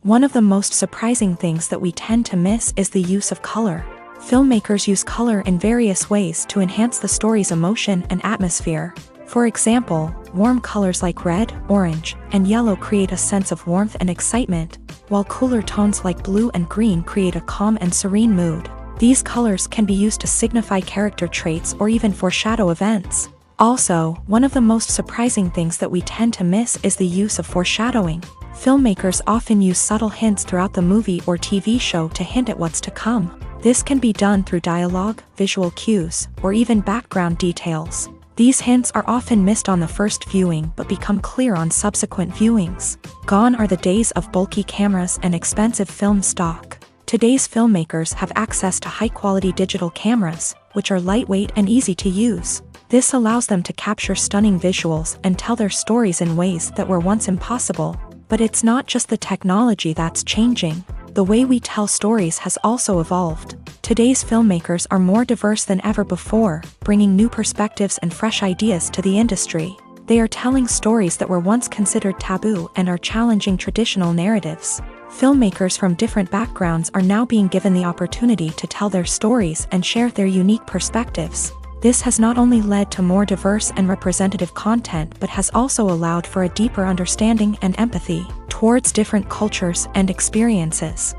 One of the most surprising things that we tend to miss is the use of color. Filmmakers use color in various ways to enhance the story's emotion and atmosphere. For example, warm colors like red, orange, and yellow create a sense of warmth and excitement, while cooler tones like blue and green create a calm and serene mood. These colors can be used to signify character traits or even foreshadow events. Also, one of the most surprising things that we tend to miss is the use of foreshadowing. Filmmakers often use subtle hints throughout the movie or TV show to hint at what's to come. This can be done through dialogue, visual cues, or even background details. These hints are often missed on the first viewing but become clear on subsequent viewings. Gone are the days of bulky cameras and expensive film stock. Today's filmmakers have access to high-quality digital cameras, which are lightweight and easy to use. This allows them to capture stunning visuals and tell their stories in ways that were once impossible. But it's not just the technology that's changing. The way we tell stories has also evolved. Today's filmmakers are more diverse than ever before, bringing new perspectives and fresh ideas to the industry. They are telling stories that were once considered taboo and are challenging traditional narratives. Filmmakers from different backgrounds are now being given the opportunity to tell their stories and share their unique perspectives. This has not only led to more diverse and representative content but has also allowed for a deeper understanding and empathy towards different cultures and experiences.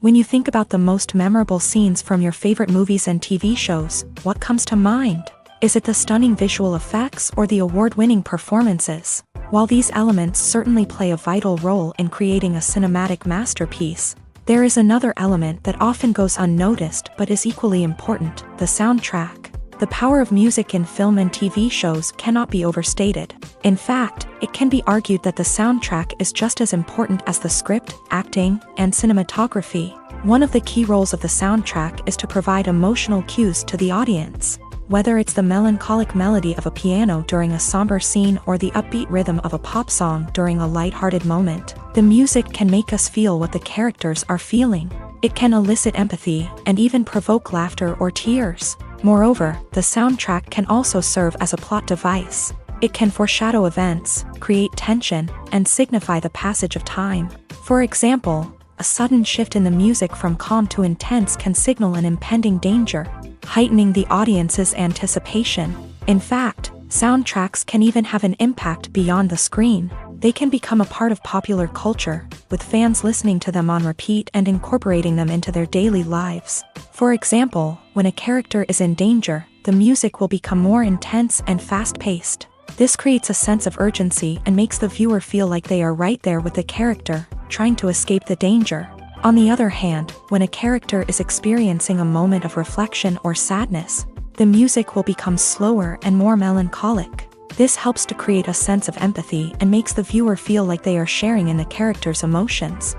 When you think about the most memorable scenes from your favorite movies and TV shows, what comes to mind? Is it the stunning visual effects or the award-winning performances? While these elements certainly play a vital role in creating a cinematic masterpiece, there is another element that often goes unnoticed but is equally important: the soundtrack. The power of music in film and TV shows cannot be overstated. In fact, it can be argued that the soundtrack is just as important as the script, acting, and cinematography. One of the key roles of the soundtrack is to provide emotional cues to the audience. Whether it's the melancholic melody of a piano during a somber scene or the upbeat rhythm of a pop song during a light-hearted moment, the music can make us feel what the characters are feeling. It can elicit empathy and even provoke laughter or tears. Moreover, the soundtrack can also serve as a plot device. It can foreshadow events, create tension, and signify the passage of time. For example, a sudden shift in the music from calm to intense can signal an impending danger, heightening the audience's anticipation. In fact, soundtracks can even have an impact beyond the screen. They can become a part of popular culture, with fans listening to them on repeat and incorporating them into their daily lives. For example, when a character is in danger, the music will become more intense and fast-paced. This creates a sense of urgency and makes the viewer feel like they are right there with the character, trying to escape the danger. On the other hand, when a character is experiencing a moment of reflection or sadness, the music will become slower and more melancholic. This helps to create a sense of empathy and makes the viewer feel like they are sharing in the character's emotions.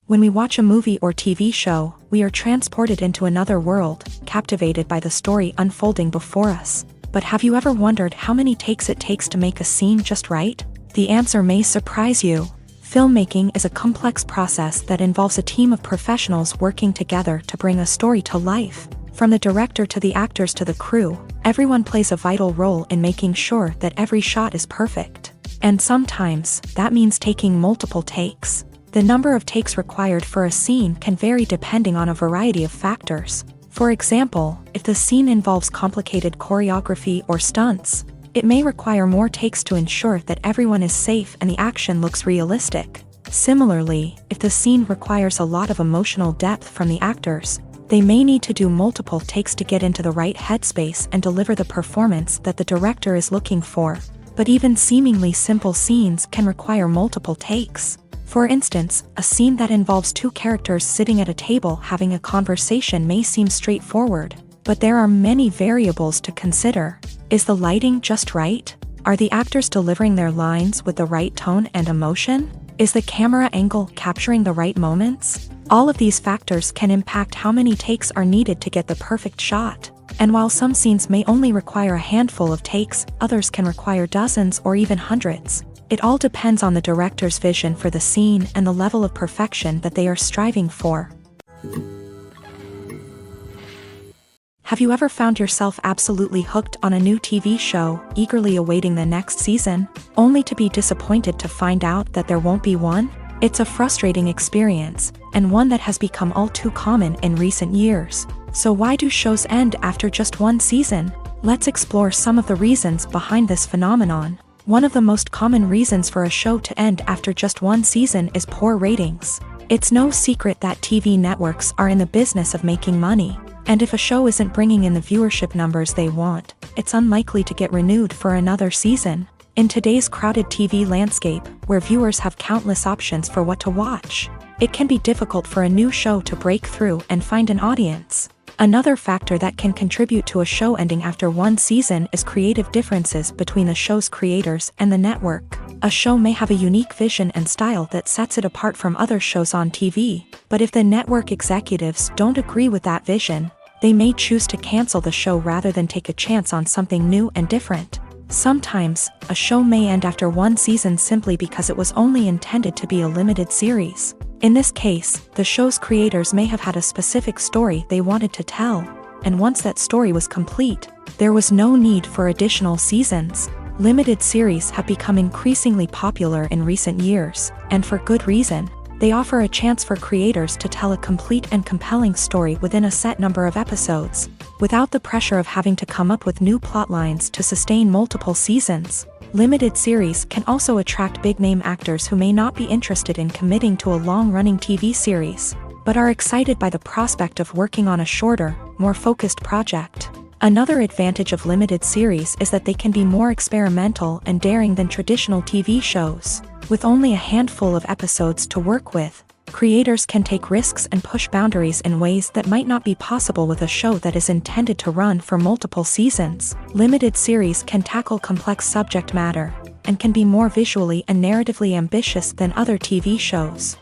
When we watch a movie or TV show, we are transported into another world, captivated by the story unfolding before us. But have you ever wondered how many takes it takes to make a scene just right? The answer may surprise you. Filmmaking is a complex process that involves a team of professionals working together to bring a story to life. From the director to the actors to the crew, everyone plays a vital role in making sure that every shot is perfect. And sometimes, that means taking multiple takes. The number of takes required for a scene can vary depending on a variety of factors. For example, if the scene involves complicated choreography or stunts, it may require more takes to ensure that everyone is safe and the action looks realistic. Similarly, if the scene requires a lot of emotional depth from the actors, they may need to do multiple takes to get into the right headspace and deliver the performance that the director is looking for. But even seemingly simple scenes can require multiple takes. For instance, a scene that involves two characters sitting at a table having a conversation may seem straightforward, but there are many variables to consider. Is the lighting just right? Are the actors delivering their lines with the right tone and emotion? Is the camera angle capturing the right moments? All of these factors can impact how many takes are needed to get the perfect shot. And while some scenes may only require a handful of takes, others can require dozens or even hundreds. It all depends on the director's vision for the scene and the level of perfection that they are striving for. Have you ever found yourself absolutely hooked on a new TV show, eagerly awaiting the next season, only to be disappointed to find out that there won't be one? It's a frustrating experience, and one that has become all too common in recent years. So why do shows end after just one season? Let's explore some of the reasons behind this phenomenon. One of the most common reasons for a show to end after just one season is poor ratings. It's no secret that TV networks are in the business of making money. And if a show isn't bringing in the viewership numbers they want, it's unlikely to get renewed for another season. In today's crowded TV landscape, where viewers have countless options for what to watch, it can be difficult for a new show to break through and find an audience. Another factor that can contribute to a show ending after one season is creative differences between the show's creators and the network. A show may have a unique vision and style that sets it apart from other shows on TV, but if the network executives don't agree with that vision, they may choose to cancel the show rather than take a chance on something new and different. Sometimes, a show may end after one season simply because it was only intended to be a limited series. In this case, the show's creators may have had a specific story they wanted to tell, and once that story was complete, there was no need for additional seasons. Limited series have become increasingly popular in recent years, and for good reason. They offer a chance for creators to tell a complete and compelling story within a set number of episodes, without the pressure of having to come up with new plot lines to sustain multiple seasons. Limited series can also attract big-name actors who may not be interested in committing to a long-running TV series, but are excited by the prospect of working on a shorter, more focused project. Another advantage of limited series is that they can be more experimental and daring than traditional TV shows. With only a handful of episodes to work with, creators can take risks and push boundaries in ways that might not be possible with a show that is intended to run for multiple seasons. Limited series can tackle complex subject matter, and can be more visually and narratively ambitious than other TV shows.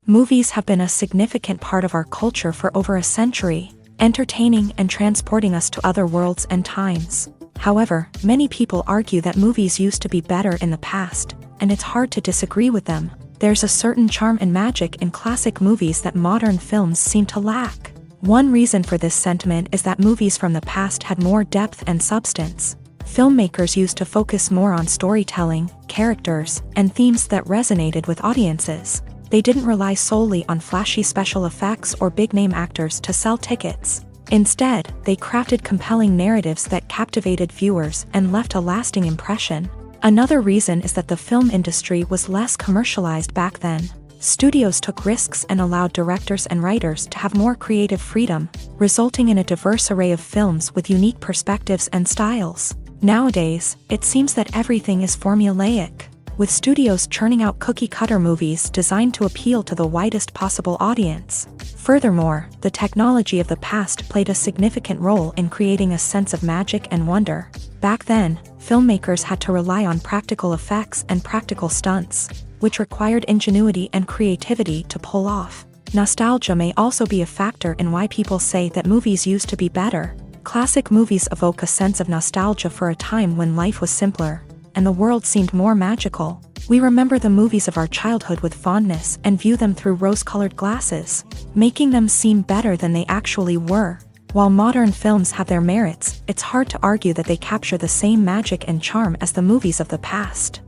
Movies have been a significant part of our culture for over a century, entertaining and transporting us to other worlds and times. However, many people argue that movies used to be better in the past, and it's hard to disagree with them. There's a certain charm and magic in classic movies that modern films seem to lack. One reason for this sentiment is that movies from the past had more depth and substance. Filmmakers used to focus more on storytelling, characters, and themes that resonated with audiences. They didn't rely solely on flashy special effects or big-name actors to sell tickets. Instead, they crafted compelling narratives that captivated viewers and left a lasting impression. Another reason is that the film industry was less commercialized back then. Studios took risks and allowed directors and writers to have more creative freedom, resulting in a diverse array of films with unique perspectives and styles. Nowadays, it seems that everything is formulaic, with studios churning out cookie-cutter movies designed to appeal to the widest possible audience. Furthermore, the technology of the past played a significant role in creating a sense of magic and wonder. Back then, filmmakers had to rely on practical effects and practical stunts, which required ingenuity and creativity to pull off. Nostalgia may also be a factor in why people say that movies used to be better. Classic movies evoke a sense of nostalgia for a time when life was simpler, and the world seemed more magical. We remember the movies of our childhood with fondness and view them through rose-colored glasses, making them seem better than they actually were. While modern films have their merits, it's hard to argue that they capture the same magic and charm as the movies of the past.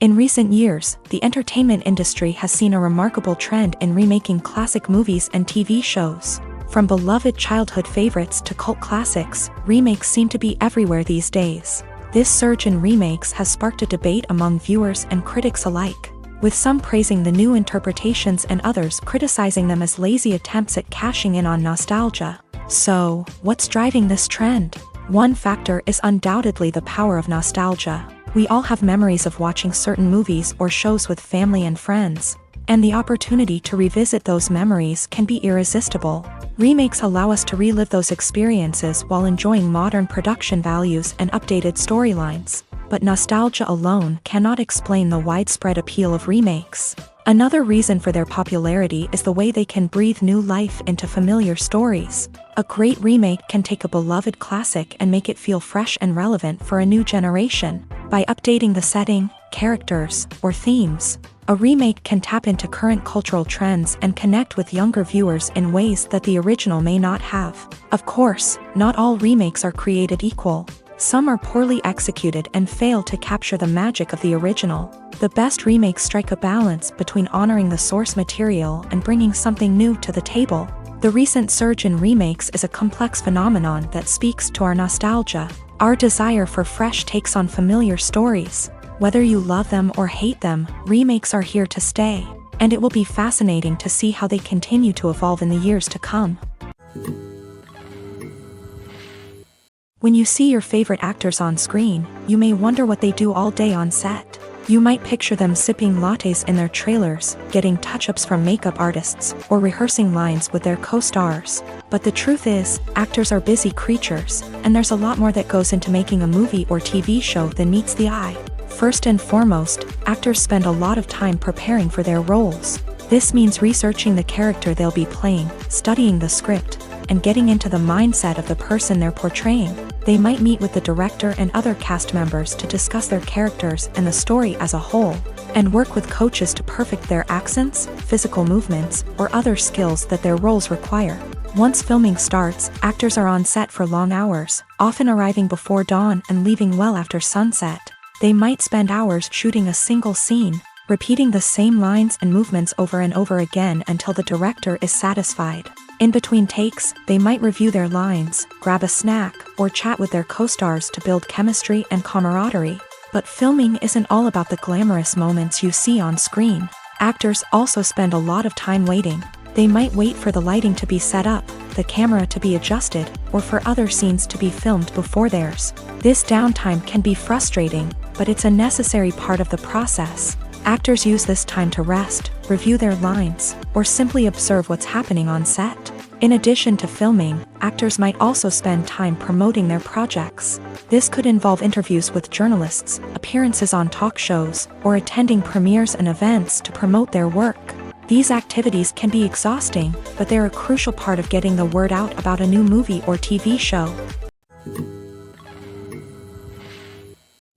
In recent years, the entertainment industry has seen a remarkable trend in remaking classic movies and TV shows. From beloved childhood favorites to cult classics, remakes seem to be everywhere these days. This surge in remakes has sparked a debate among viewers and critics alike, with some praising the new interpretations and others criticizing them as lazy attempts at cashing in on nostalgia. So, what's driving this trend? One factor is undoubtedly the power of nostalgia. We all have memories of watching certain movies or shows with family and friends, and the opportunity to revisit those memories can be irresistible. Remakes allow us to relive those experiences while enjoying modern production values and updated storylines, but nostalgia alone cannot explain the widespread appeal of remakes. Another reason for their popularity is the way they can breathe new life into familiar stories. A great remake can take a beloved classic and make it feel fresh and relevant for a new generation. By updating the setting, characters, or themes, a remake can tap into current cultural trends and connect with younger viewers in ways that the original may not have. Of course, not all remakes are created equal. Some are poorly executed and fail to capture the magic of the original. The best remakes strike a balance between honoring the source material and bringing something new to the table. The recent surge in remakes is a complex phenomenon that speaks to our nostalgia, our desire for fresh takes on familiar stories. Whether you love them or hate them, remakes are here to stay, and it will be fascinating to see how they continue to evolve in the years to come. When you see your favorite actors on screen, you may wonder what they do all day on set. You might picture them sipping lattes in their trailers, getting touch-ups from makeup artists, or rehearsing lines with their co-stars. But the truth is, actors are busy creatures, and there's a lot more that goes into making a movie or TV show than meets the eye. First and foremost, actors spend a lot of time preparing for their roles. This means researching the character they'll be playing, studying the script, and getting into the mindset of the person they're portraying. They might meet with the director and other cast members to discuss their characters and the story as a whole, and work with coaches to perfect their accents, physical movements, or other skills that their roles require. Once filming starts, actors are on set for long hours, often arriving before dawn and leaving well after sunset. They might spend hours shooting a single scene, repeating the same lines and movements over and over again until the director is satisfied. In between takes, they might review their lines, grab a snack, or chat with their co-stars to build chemistry and camaraderie. But filming isn't all about the glamorous moments you see on screen. Actors also spend a lot of time waiting. They might wait for the lighting to be set up, the camera to be adjusted, or for other scenes to be filmed before theirs. This downtime can be frustrating, but it's a necessary part of the process. Actors use this time to rest, review their lines, or simply observe what's happening on set. In addition to filming, actors might also spend time promoting their projects. This could involve interviews with journalists, appearances on talk shows, or attending premieres and events to promote their work. These activities can be exhausting, but they're a crucial part of getting the word out about a new movie or TV show.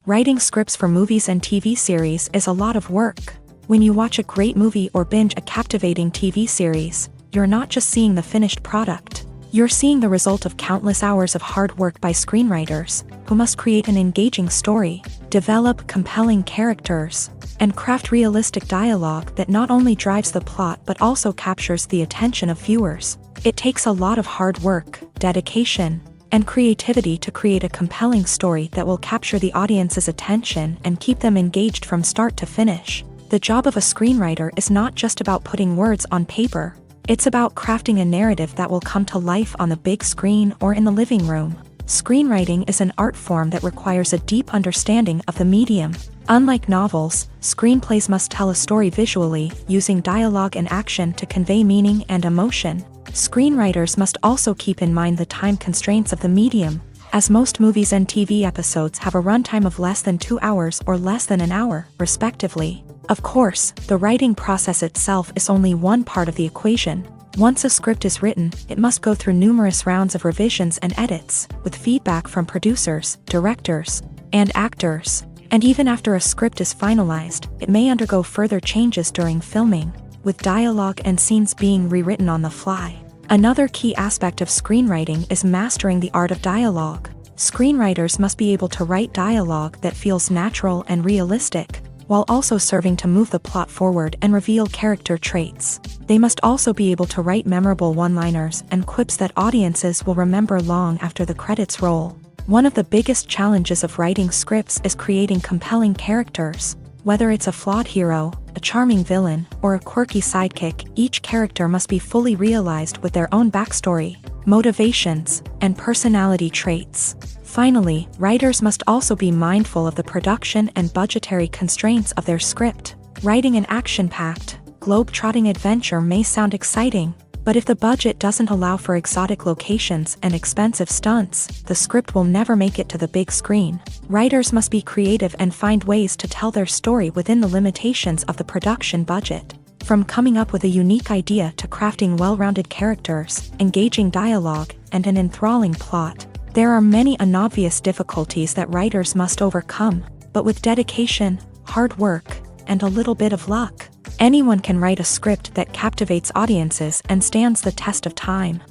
Writing scripts for movies and TV series is a lot of work. When you watch a great movie or binge a captivating TV series, you're not just seeing the finished product. You're seeing the result of countless hours of hard work by screenwriters, who must create an engaging story, develop compelling characters, and craft realistic dialogue that not only drives the plot but also captures the attention of viewers. It takes a lot of hard work, dedication, and creativity to create a compelling story that will capture the audience's attention and keep them engaged from start to finish. The job of a screenwriter is not just about putting words on paper. It's about crafting a narrative that will come to life on the big screen or in the living room. Screenwriting is an art form that requires a deep understanding of the medium. Unlike novels, screenplays must tell a story visually, using dialogue and action to convey meaning and emotion. Screenwriters must also keep in mind the time constraints of the medium, as most movies and TV episodes have a runtime of less than 2 hours or less than an hour, respectively. Of course, the writing process itself is only one part of the equation. Once a script is written, it must go through numerous rounds of revisions and edits, with feedback from producers, directors, and actors. And even after a script is finalized, it may undergo further changes during filming, with dialogue and scenes being rewritten on the fly. Another key aspect of screenwriting is mastering the art of dialogue. Screenwriters must be able to write dialogue that feels natural and realistic, while also serving to move the plot forward and reveal character traits. They must also be able to write memorable one-liners and quips that audiences will remember long after the credits roll. One of the biggest challenges of writing scripts is creating compelling characters. Whether it's a flawed hero, a charming villain, or a quirky sidekick, each character must be fully realized with their own backstory, motivations, and personality traits. Finally, writers must also be mindful of the production and budgetary constraints of their script. Writing an action-packed, globe-trotting adventure may sound exciting, but if the budget doesn't allow for exotic locations and expensive stunts, the script will never make it to the big screen. Writers must be creative and find ways to tell their story within the limitations of the production budget. From coming up with a unique idea to crafting well-rounded characters, engaging dialogue, and an enthralling plot, there are many unobvious difficulties that writers must overcome, but with dedication, hard work, and a little bit of luck, anyone can write a script that captivates audiences and stands the test of time.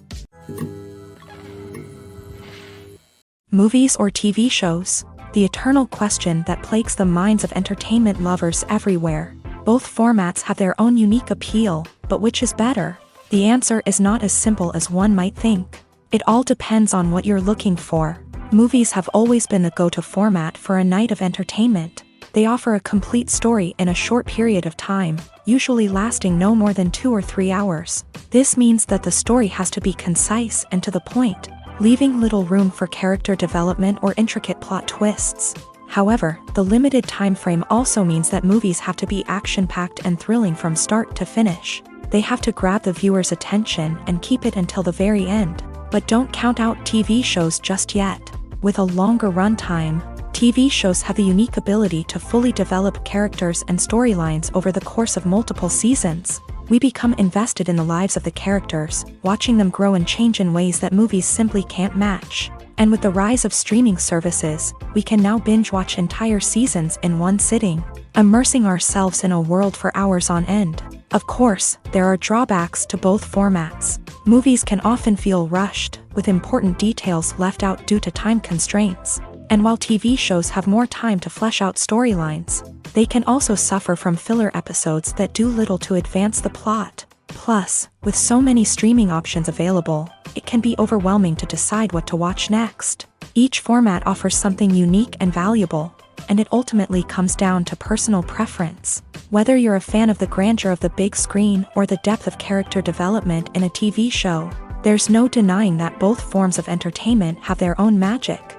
Movies or TV shows? The eternal question that plagues the minds of entertainment lovers everywhere. Both formats have their own unique appeal, but which is better? The answer is not as simple as one might think. It all depends on what you're looking for. Movies have always been the go-to format for a night of entertainment. They offer a complete story in a short period of time, usually lasting no more than 2 or 3 hours. This means that the story has to be concise and to the point, leaving little room for character development or intricate plot twists. However, the limited time frame also means that movies have to be action-packed and thrilling from start to finish. They have to grab the viewer's attention and keep it until the very end. But don't count out TV shows just yet. With a longer runtime, TV shows have the unique ability to fully develop characters and storylines over the course of multiple seasons. We become invested in the lives of the characters, watching them grow and change in ways that movies simply can't match. And with the rise of streaming services, we can now binge-watch entire seasons in one sitting, immersing ourselves in a world for hours on end. Of course, there are drawbacks to both formats. Movies can often feel rushed, with important details left out due to time constraints. And while TV shows have more time to flesh out storylines, they can also suffer from filler episodes that do little to advance the plot. Plus, with so many streaming options available, it can be overwhelming to decide what to watch next. Each format offers something unique and valuable, and it ultimately comes down to personal preference. Whether you're a fan of the grandeur of the big screen or the depth of character development in a TV show, there's no denying that both forms of entertainment have their own magic.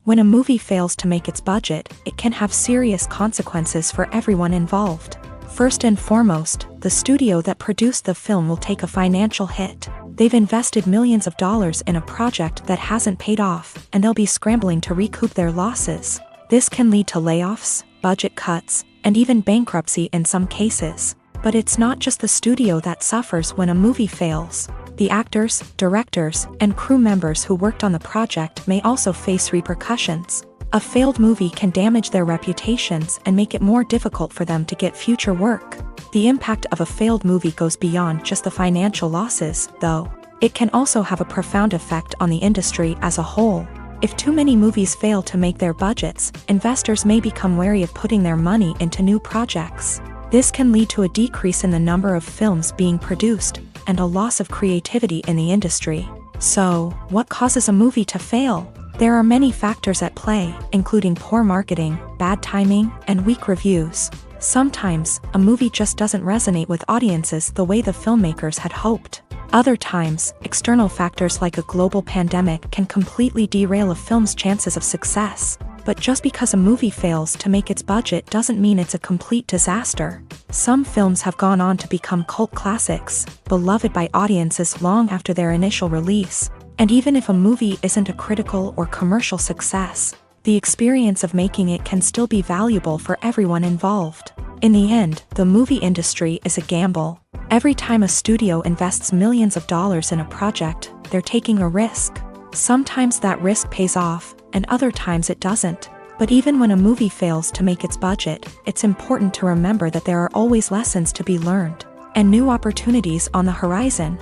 When a movie fails to make its budget, it can have serious consequences for everyone involved. First and foremost, the studio that produced the film will take a financial hit. They've invested millions of dollars in a project that hasn't paid off, and they'll be scrambling to recoup their losses. This can lead to layoffs, budget cuts, and even bankruptcy in some cases. But it's not just the studio that suffers when a movie fails. The actors, directors, and crew members who worked on the project may also face repercussions. A failed movie can damage their reputations and make it more difficult for them to get future work. The impact of a failed movie goes beyond just the financial losses, though. It can also have a profound effect on the industry as a whole. If too many movies fail to make their budgets, investors may become wary of putting their money into new projects. This can lead to a decrease in the number of films being produced, and a loss of creativity in the industry. So, what causes a movie to fail? There are many factors at play, including poor marketing, bad timing, and weak reviews. Sometimes, a movie just doesn't resonate with audiences the way the filmmakers had hoped. Other times, external factors like a global pandemic can completely derail a film's chances of success. But just because a movie fails to make its budget doesn't mean it's a complete disaster. Some films have gone on to become cult classics, beloved by audiences long after their initial release. And even if a movie isn't a critical or commercial success, the experience of making it can still be valuable for everyone involved. In the end, the movie industry is a gamble. Every time a studio invests millions of dollars in a project, they're taking a risk. Sometimes that risk pays off, and other times it doesn't. But even when a movie fails to make its budget, it's important to remember that there are always lessons to be learned, and new opportunities on the horizon.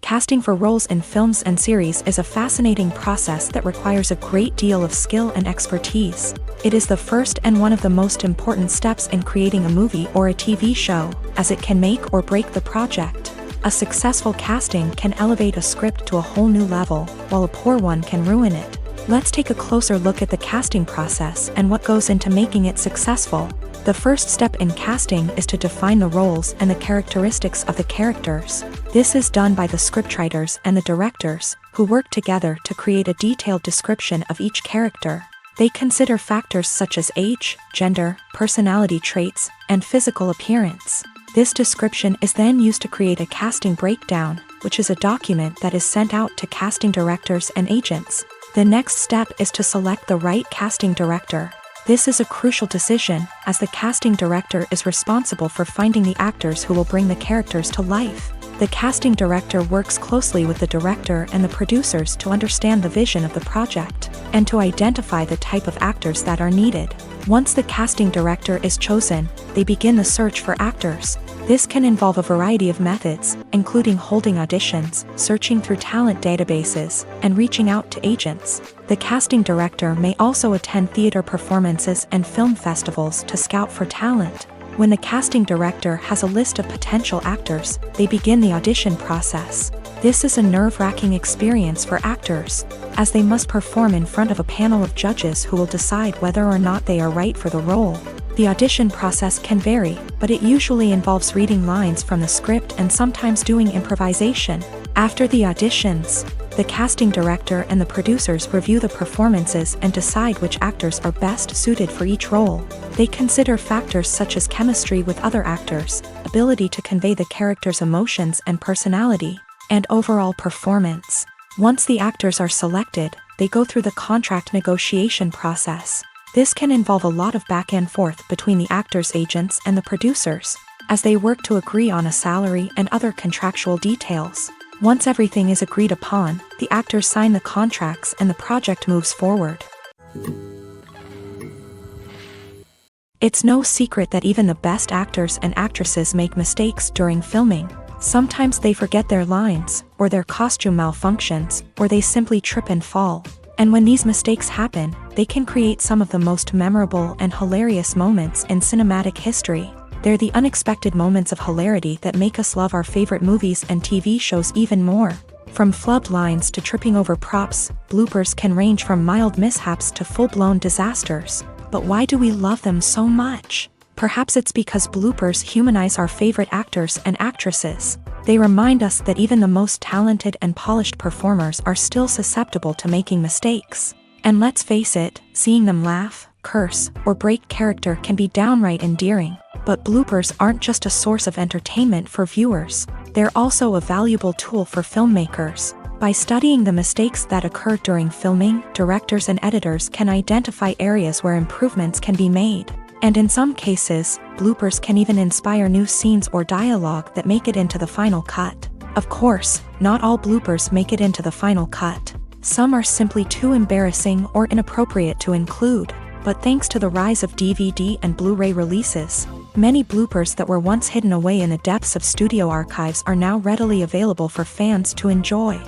Casting for roles in films and series is a fascinating process that requires a great deal of skill and expertise. It is the first and one of the most important steps in creating a movie or a TV show, as it can make or break the project. A successful casting can elevate a script to a whole new level, while a poor one can ruin it. Let's take a closer look at the casting process and what goes into making it successful. The first step in casting is to define the roles and the characteristics of the characters. This is done by the scriptwriters and the directors, who work together to create a detailed description of each character. They consider factors such as age, gender, personality traits, and physical appearance. This description is then used to create a casting breakdown, which is a document that is sent out to casting directors and agents. The next step is to select the right casting director. This is a crucial decision, as the casting director is responsible for finding the actors who will bring the characters to life. The casting director works closely with the director and the producers to understand the vision of the project, and to identify the type of actors that are needed. Once the casting director is chosen, they begin the search for actors. This can involve a variety of methods, including holding auditions, searching through talent databases, and reaching out to agents. The casting director may also attend theater performances and film festivals to scout for talent. When the casting director has a list of potential actors, they begin the audition process. This is a nerve-wracking experience for actors, as they must perform in front of a panel of judges who will decide whether or not they are right for the role. The audition process can vary, but it usually involves reading lines from the script and sometimes doing improvisation. After the auditions, the casting director and the producers review the performances and decide which actors are best suited for each role. They consider factors such as chemistry with other actors, ability to convey the character's emotions and personality, and overall performance. Once the actors are selected, they go through the contract negotiation process. This can involve a lot of back and forth between the actors' agents and the producers, as they work to agree on a salary and other contractual details. Once everything is agreed upon, the actors sign the contracts and the project moves forward. It's no secret that even the best actors and actresses make mistakes during filming. Sometimes they forget their lines, or their costume malfunctions, or they simply trip and fall. And when these mistakes happen, they can create some of the most memorable and hilarious moments in cinematic history. They're the unexpected moments of hilarity that make us love our favorite movies and TV shows even more. From flubbed lines to tripping over props, bloopers can range from mild mishaps to full-blown disasters. But why do we love them so much? Perhaps it's because bloopers humanize our favorite actors and actresses. They remind us that even the most talented and polished performers are still susceptible to making mistakes. And let's face it, seeing them laugh, curse, or break character can be downright endearing. But bloopers aren't just a source of entertainment for viewers. They're also a valuable tool for filmmakers. By studying the mistakes that occur during filming, directors and editors can identify areas where improvements can be made. And in some cases, bloopers can even inspire new scenes or dialogue that make it into the final cut. Of course, not all bloopers make it into the final cut. Some are simply too embarrassing or inappropriate to include. But thanks to the rise of DVD and Blu-ray releases, many bloopers that were once hidden away in the depths of studio archives are now readily available for fans to enjoy.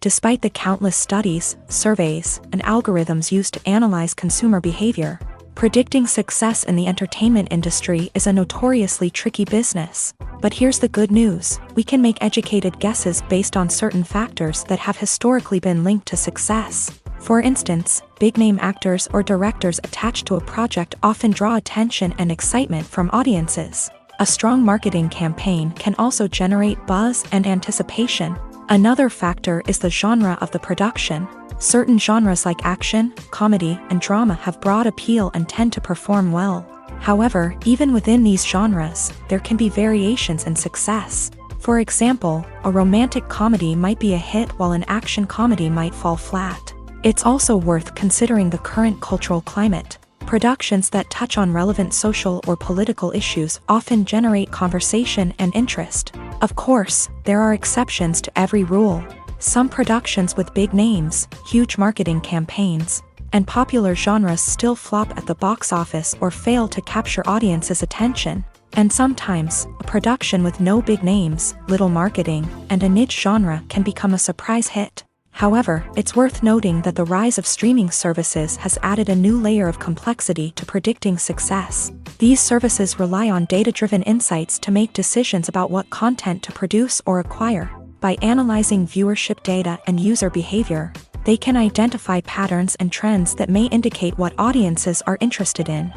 Despite the countless studies, surveys, and algorithms used to analyze consumer behavior, predicting success in the entertainment industry is a notoriously tricky business. But here's the good news: we can make educated guesses based on certain factors that have historically been linked to success. For instance, big-name actors or directors attached to a project often draw attention and excitement from audiences. A strong marketing campaign can also generate buzz and anticipation. Another factor is the genre of the production. Certain genres like action, comedy, and drama have broad appeal and tend to perform well. However, even within these genres, there can be variations in success. For example, a romantic comedy might be a hit while an action comedy might fall flat. It's also worth considering the current cultural climate. Productions that touch on relevant social or political issues often generate conversation and interest. Of course, there are exceptions to every rule. Some productions with big names, huge marketing campaigns, and popular genres still flop at the box office or fail to capture audiences' attention. And sometimes, a production with no big names, little marketing, and a niche genre can become a surprise hit. However, it's worth noting that the rise of streaming services has added a new layer of complexity to predicting success. These services rely on data-driven insights to make decisions about what content to produce or acquire. By analyzing viewership data and user behavior, they can identify patterns and trends that may indicate what audiences are interested in.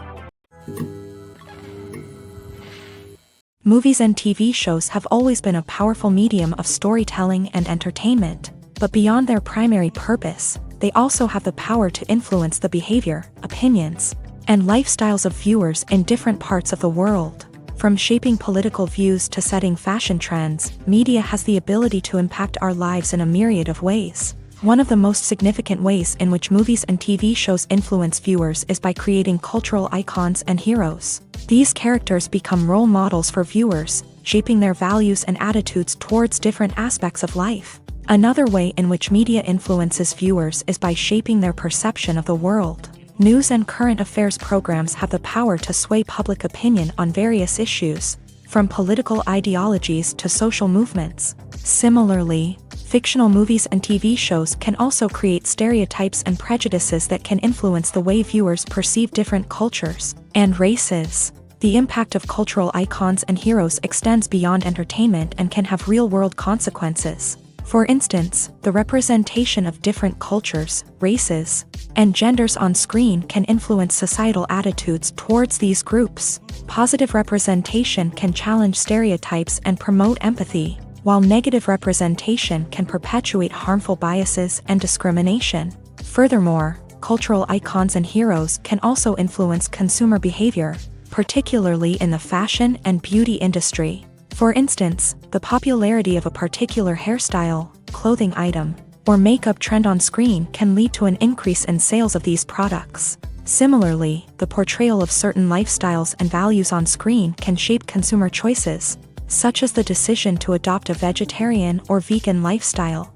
Movies and TV shows have always been a powerful medium of storytelling and entertainment. But beyond their primary purpose, they also have the power to influence the behavior, opinions, and lifestyles of viewers in different parts of the world. From shaping political views to setting fashion trends, media has the ability to impact our lives in a myriad of ways. One of the most significant ways in which movies and TV shows influence viewers is by creating cultural icons and heroes. These characters become role models for viewers, shaping their values and attitudes towards different aspects of life. Another way in which media influences viewers is by shaping their perception of the world. News and current affairs programs have the power to sway public opinion on various issues, from political ideologies to social movements. Similarly, fictional movies and TV shows can also create stereotypes and prejudices that can influence the way viewers perceive different cultures and races. The impact of cultural icons and heroes extends beyond entertainment and can have real-world consequences. For instance, the representation of different cultures, races, and genders on screen can influence societal attitudes towards these groups. Positive representation can challenge stereotypes and promote empathy, while negative representation can perpetuate harmful biases and discrimination. Furthermore, cultural icons and heroes can also influence consumer behavior, particularly in the fashion and beauty industry. For instance, the popularity of a particular hairstyle, clothing item, or makeup trend on screen can lead to an increase in sales of these products. Similarly, the portrayal of certain lifestyles and values on screen can shape consumer choices, such as the decision to adopt a vegetarian or vegan lifestyle.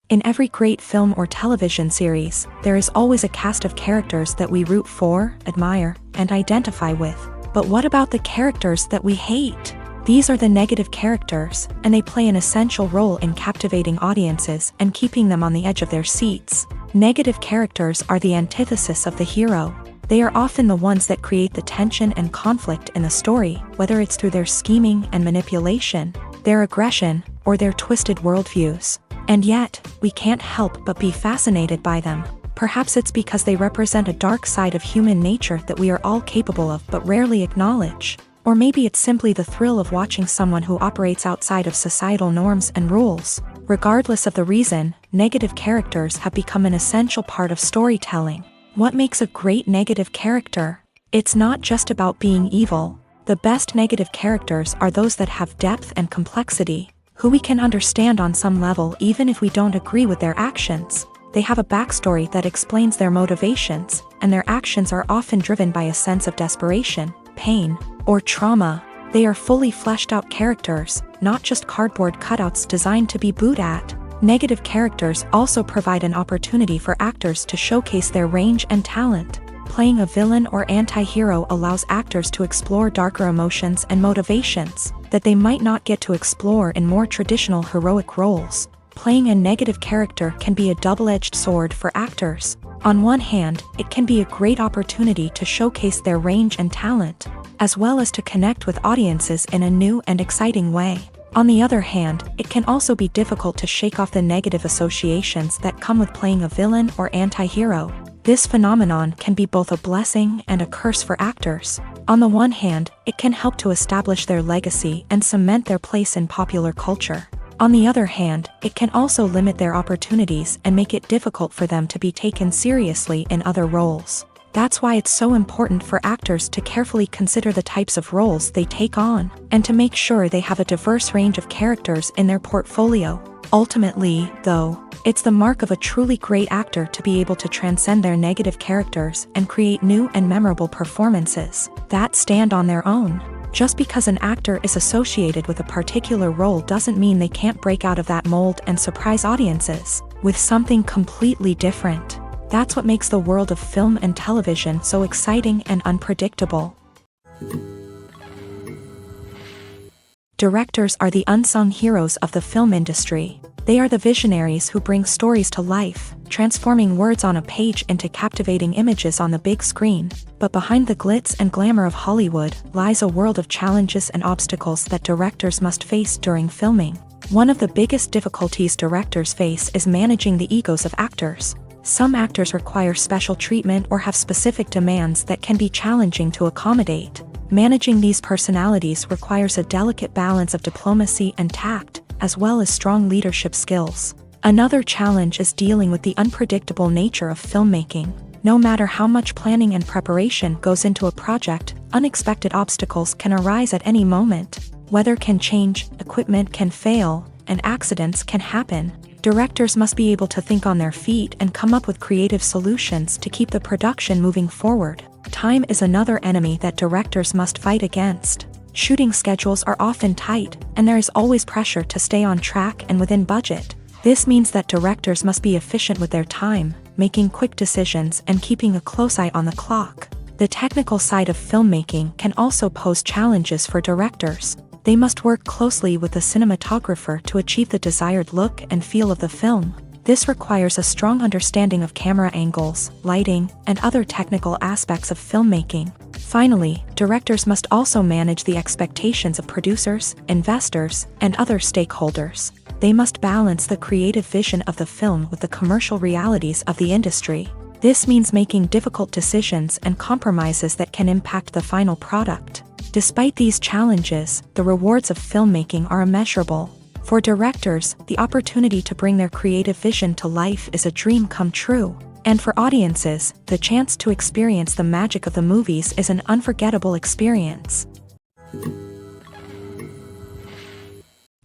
In every great film or television series, there is always a cast of characters that we root for, admire, and identify with. But what about the characters that we hate? These are the negative characters, and they play an essential role in captivating audiences and keeping them on the edge of their seats. Negative characters are the antithesis of the hero. They are often the ones that create the tension and conflict in the story, whether it's through their scheming and manipulation, their aggression, or their twisted worldviews. And yet, we can't help but be fascinated by them. Perhaps it's because they represent a dark side of human nature that we are all capable of but rarely acknowledge. Or maybe it's simply the thrill of watching someone who operates outside of societal norms and rules. Regardless of the reason, negative characters have become an essential part of storytelling. What makes a great negative character? It's not just about being evil. The best negative characters are those that have depth and complexity, who we can understand on some level even if we don't agree with their actions. They have a backstory that explains their motivations, and their actions are often driven by a sense of desperation, pain, or trauma. They are fully fleshed out characters, not just cardboard cutouts designed to be booed at. Negative characters also provide an opportunity for actors to showcase their range and talent. Playing a villain or anti-hero allows actors to explore darker emotions and motivations that they might not get to explore in more traditional heroic roles. Playing a negative character can be a double-edged sword for actors. On one hand, it can be a great opportunity to showcase their range and talent, as well as to connect with audiences in a new and exciting way. On the other hand, it can also be difficult to shake off the negative associations that come with playing a villain or anti-hero. This phenomenon can be both a blessing and a curse for actors. On the one hand, it can help to establish their legacy and cement their place in popular culture. On the other hand, it can also limit their opportunities and make it difficult for them to be taken seriously in other roles. That's why it's so important for actors to carefully consider the types of roles they take on, and to make sure they have a diverse range of characters in their portfolio. Ultimately, though, it's the mark of a truly great actor to be able to transcend their negative characters and create new and memorable performances that stand on their own. Just because an actor is associated with a particular role doesn't mean they can't break out of that mold and surprise audiences with something completely different. That's what makes the world of film and television so exciting and unpredictable. Directors are the unsung heroes of the film industry. They are the visionaries who bring stories to life, transforming words on a page into captivating images on the big screen. But behind the glitz and glamour of Hollywood lies a world of challenges and obstacles that directors must face during filming. One of the biggest difficulties directors face is managing the egos of actors. Some actors require special treatment or have specific demands that can be challenging to accommodate. Managing these personalities requires a delicate balance of diplomacy and tact, as well as strong leadership skills. Another challenge is dealing with the unpredictable nature of filmmaking. No matter how much planning and preparation goes into a project, unexpected obstacles can arise at any moment. Weather can change, equipment can fail, and accidents can happen. Directors must be able to think on their feet and come up with creative solutions to keep the production moving forward. Time is another enemy that directors must fight against. Shooting schedules are often tight, and there is always pressure to stay on track and within budget. This means that directors must be efficient with their time, making quick decisions and keeping a close eye on the clock. The technical side of filmmaking can also pose challenges for directors. They must work closely with the cinematographer to achieve the desired look and feel of the film. This requires a strong understanding of camera angles, lighting, and other technical aspects of filmmaking. Finally, directors must also manage the expectations of producers, investors, and other stakeholders. They must balance the creative vision of the film with the commercial realities of the industry. This means making difficult decisions and compromises that can impact the final product. Despite these challenges, the rewards of filmmaking are immeasurable. For directors, the opportunity to bring their creative vision to life is a dream come true. And for audiences, the chance to experience the magic of the movies is an unforgettable experience.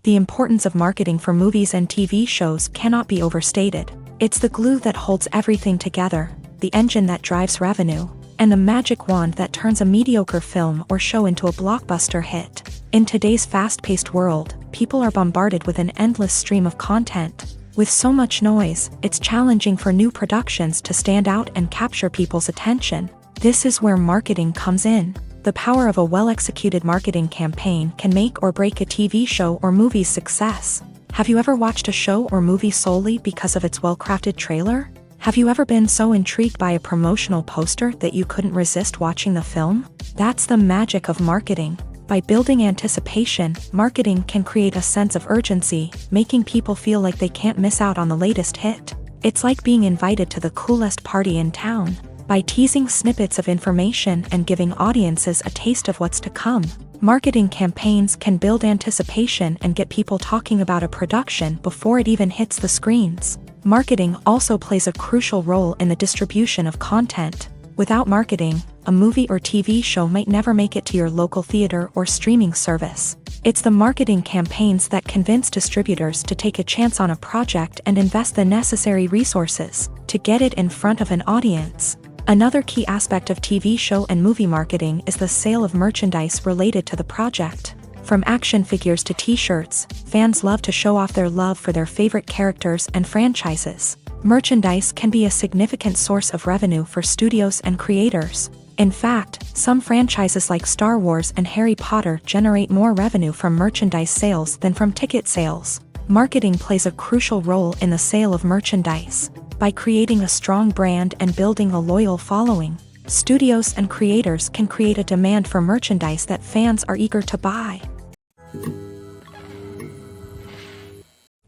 The importance of marketing for movies and TV shows cannot be overstated. It's the glue that holds everything together, the engine that drives revenue, and the magic wand that turns a mediocre film or show into a blockbuster hit. In today's fast-paced world, people are bombarded with an endless stream of content. With so much noise, it's challenging for new productions to stand out and capture people's attention. This is where marketing comes in. The power of a well-executed marketing campaign can make or break a TV show or movie's success. Have you ever watched a show or movie solely because of its well-crafted trailer? Have you ever been so intrigued by a promotional poster that you couldn't resist watching the film? That's the magic of marketing. By building anticipation, marketing can create a sense of urgency, making people feel like they can't miss out on the latest hit. It's like being invited to the coolest party in town. By teasing snippets of information and giving audiences a taste of what's to come, marketing campaigns can build anticipation and get people talking about a production before it even hits the screens. Marketing also plays a crucial role in the distribution of content. Without marketing, a movie or TV show might never make it to your local theater or streaming service. It's the marketing campaigns that convince distributors to take a chance on a project and invest the necessary resources to get it in front of an audience. Another key aspect of TV show and movie marketing is the sale of merchandise related to the project. From action figures to t-shirts, fans love to show off their love for their favorite characters and franchises. Merchandise can be a significant source of revenue for studios and creators. In fact, some franchises like Star Wars and Harry Potter generate more revenue from merchandise sales than from ticket sales. Marketing plays a crucial role in the sale of merchandise. By creating a strong brand and building a loyal following, studios and creators can create a demand for merchandise that fans are eager to buy.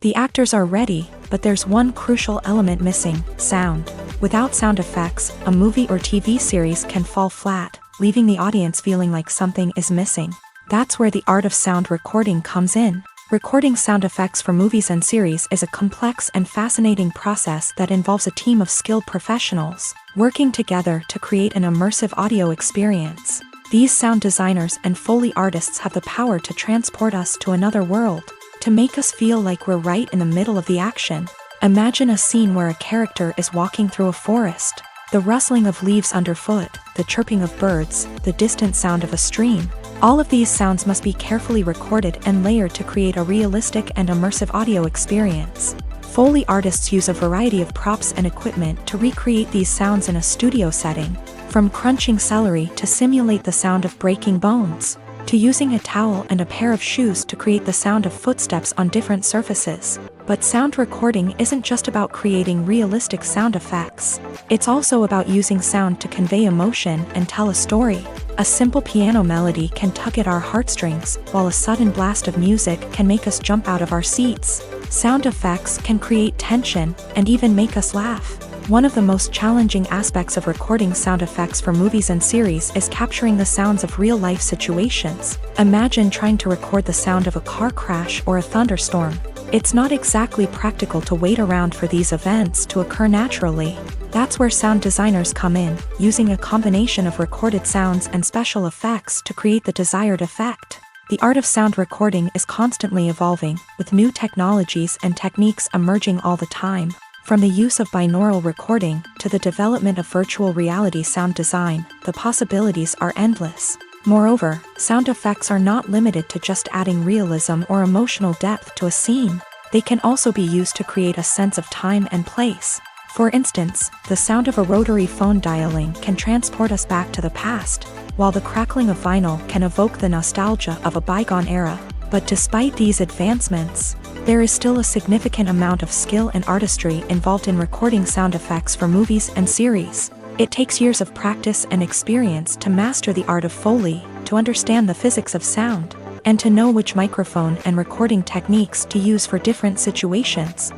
The actors are ready, but there's one crucial element missing: sound. Without sound effects, a movie or TV series can fall flat, leaving the audience feeling like something is missing. That's where the art of sound recording comes in. Recording sound effects for movies and series is a complex and fascinating process that involves a team of skilled professionals working together to create an immersive audio experience. These sound designers and Foley artists have the power to transport us to another world, to make us feel like we're right in the middle of the action. Imagine a scene where a character is walking through a forest. The rustling of leaves underfoot, the chirping of birds, the distant sound of a stream. All of these sounds must be carefully recorded and layered to create a realistic and immersive audio experience. Foley artists use a variety of props and equipment to recreate these sounds in a studio setting, from crunching celery to simulate the sound of breaking bones, to using a towel and a pair of shoes to create the sound of footsteps on different surfaces. But sound recording isn't just about creating realistic sound effects. It's also about using sound to convey emotion and tell a story. A simple piano melody can tug at our heartstrings, while a sudden blast of music can make us jump out of our seats. Sound effects can create tension and even make us laugh. One of the most challenging aspects of recording sound effects for movies and series is capturing the sounds of real-life situations. Imagine trying to record the sound of a car crash or a thunderstorm. It's not exactly practical to wait around for these events to occur naturally. That's where sound designers come in, using a combination of recorded sounds and special effects to create the desired effect. The art of sound recording is constantly evolving, with new technologies and techniques emerging all the time. From the use of binaural recording to the development of virtual reality sound design, the possibilities are endless. Moreover, sound effects are not limited to just adding realism or emotional depth to a scene. They can also be used to create a sense of time and place. For instance, the sound of a rotary phone dialing can transport us back to the past, while the crackling of vinyl can evoke the nostalgia of a bygone era. But despite these advancements, there is still a significant amount of skill and artistry involved in recording sound effects for movies and series. It takes years of practice and experience to master the art of Foley, to understand the physics of sound, and to know which microphone and recording techniques to use for different situations.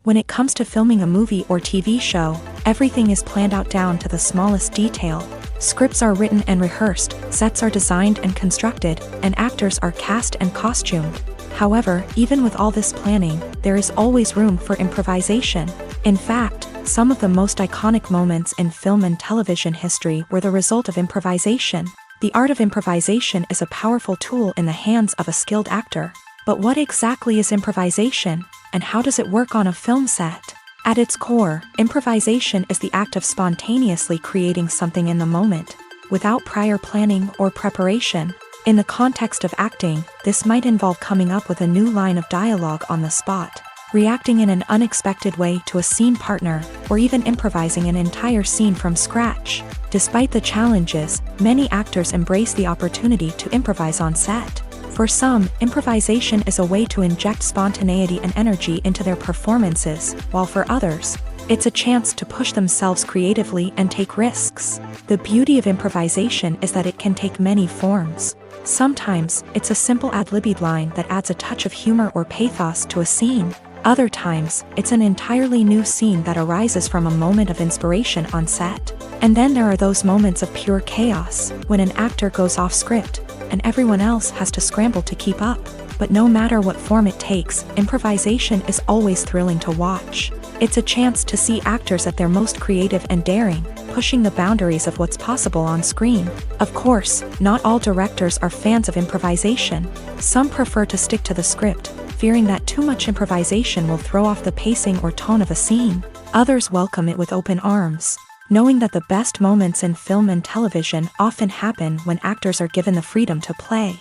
When it comes to filming a movie or TV show, everything is planned out down to the smallest detail. Scripts are written and rehearsed, sets are designed and constructed, and actors are cast and costumed. However, even with all this planning, there is always room for improvisation. In fact, some of the most iconic moments in film and television history were the result of improvisation. The art of improvisation is a powerful tool in the hands of a skilled actor. But what exactly is improvisation, and how does it work on a film set? At its core, improvisation is the act of spontaneously creating something in the moment, without prior planning or preparation. In the context of acting, this might involve coming up with a new line of dialogue on the spot, reacting in an unexpected way to a scene partner, or even improvising an entire scene from scratch. Despite the challenges, many actors embrace the opportunity to improvise on set. For some, improvisation is a way to inject spontaneity and energy into their performances, while for others, it's a chance to push themselves creatively and take risks. The beauty of improvisation is that it can take many forms. Sometimes, it's a simple ad-libbed line that adds a touch of humor or pathos to a scene. Other times, it's an entirely new scene that arises from a moment of inspiration on set. And then there are those moments of pure chaos, when an actor goes off script, and everyone else has to scramble to keep up. But no matter what form it takes, improvisation is always thrilling to watch. It's a chance to see actors at their most creative and daring, pushing the boundaries of what's possible on screen. Of course, not all directors are fans of improvisation. Some prefer to stick to the script, fearing that too much improvisation will throw off the pacing or tone of a scene. Others welcome it with open arms, knowing that the best moments in film and television often happen when actors are given the freedom to play.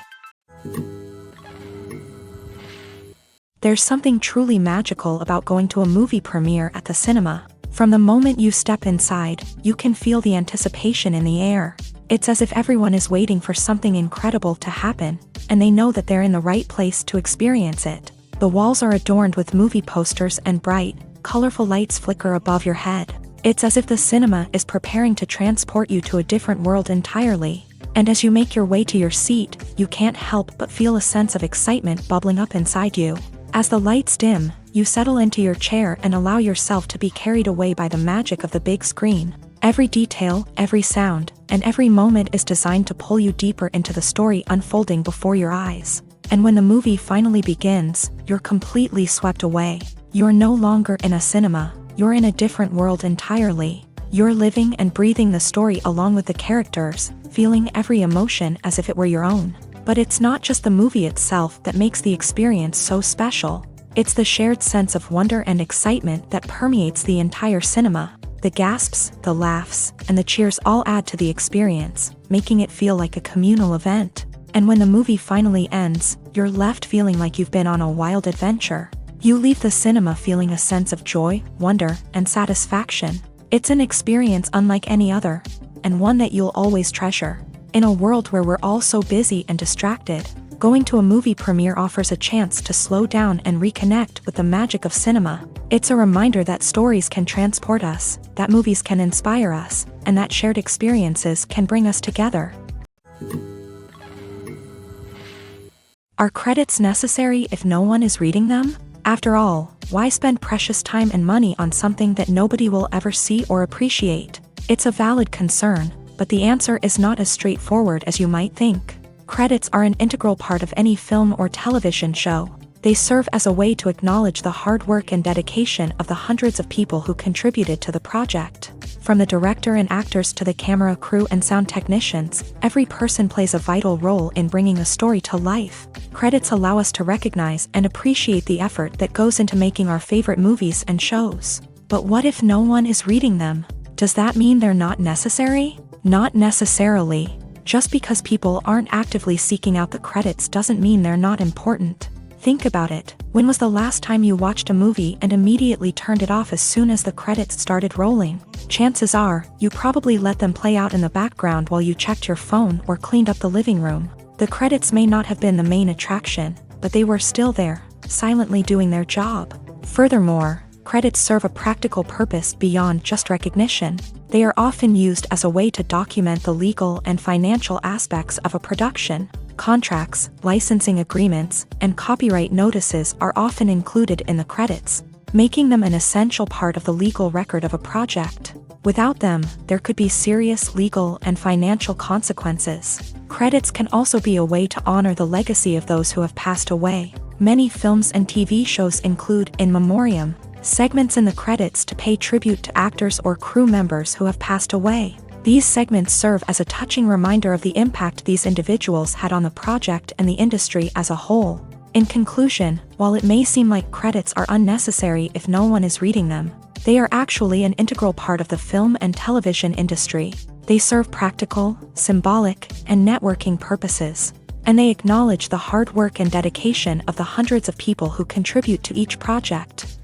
There's something truly magical about going to a movie premiere at the cinema. From the moment you step inside, you can feel the anticipation in the air. It's as if everyone is waiting for something incredible to happen, and they know that they're in the right place to experience it. The walls are adorned with movie posters and bright, colorful lights flicker above your head. It's as if the cinema is preparing to transport you to a different world entirely. And as you make your way to your seat, you can't help but feel a sense of excitement bubbling up inside you. As the lights dim, you settle into your chair and allow yourself to be carried away by the magic of the big screen. Every detail, every sound, and every moment is designed to pull you deeper into the story unfolding before your eyes. And when the movie finally begins, you're completely swept away. You're no longer in a cinema, you're in a different world entirely. You're living and breathing the story along with the characters, feeling every emotion as if it were your own. But it's not just the movie itself that makes the experience so special. It's the shared sense of wonder and excitement that permeates the entire cinema. The gasps, the laughs, and the cheers all add to the experience, making it feel like a communal event. And when the movie finally ends, you're left feeling like you've been on a wild adventure. You leave the cinema feeling a sense of joy, wonder, and satisfaction. It's an experience unlike any other, and one that you'll always treasure. In a world where we're all so busy and distracted, going to a movie premiere offers a chance to slow down and reconnect with the magic of cinema. It's a reminder that stories can transport us, that movies can inspire us, and that shared experiences can bring us together. Are credits necessary if no one is reading them? After all, why spend precious time and money on something that nobody will ever see or appreciate? It's a valid concern, but the answer is not as straightforward as you might think. Credits are an integral part of any film or television show. They serve as a way to acknowledge the hard work and dedication of the hundreds of people who contributed to the project. From the director and actors to the camera crew and sound technicians, every person plays a vital role in bringing a story to life. Credits allow us to recognize and appreciate the effort that goes into making our favorite movies and shows. But what if no one is reading them? Does that mean they're not necessary? Not necessarily. Just because people aren't actively seeking out the credits doesn't mean they're not important. Think about it. When was the last time you watched a movie and immediately turned it off as soon as the credits started rolling? Chances are, you probably let them play out in the background while you checked your phone or cleaned up the living room. The credits may not have been the main attraction, but they were still there, silently doing their job. Furthermore, Credits serve a practical purpose beyond just recognition. They are often used as a way to document the legal and financial aspects of a production. Contracts, licensing agreements, and copyright notices are often included in the credits, making them an essential part of the legal record of a project. Without them, there could be serious legal and financial consequences. Credits can also be a way to honor the legacy of those who have passed away. Many films and TV shows include in memoriam segments in the credits to pay tribute to actors or crew members who have passed away. These segments serve as a touching reminder of the impact these individuals had on the project and the industry as a whole. In conclusion, while it may seem like credits are unnecessary if no one is reading them, they are actually an integral part of the film and television industry. They serve practical, symbolic, and networking purposes, and they acknowledge the hard work and dedication of the hundreds of people who contribute to each project.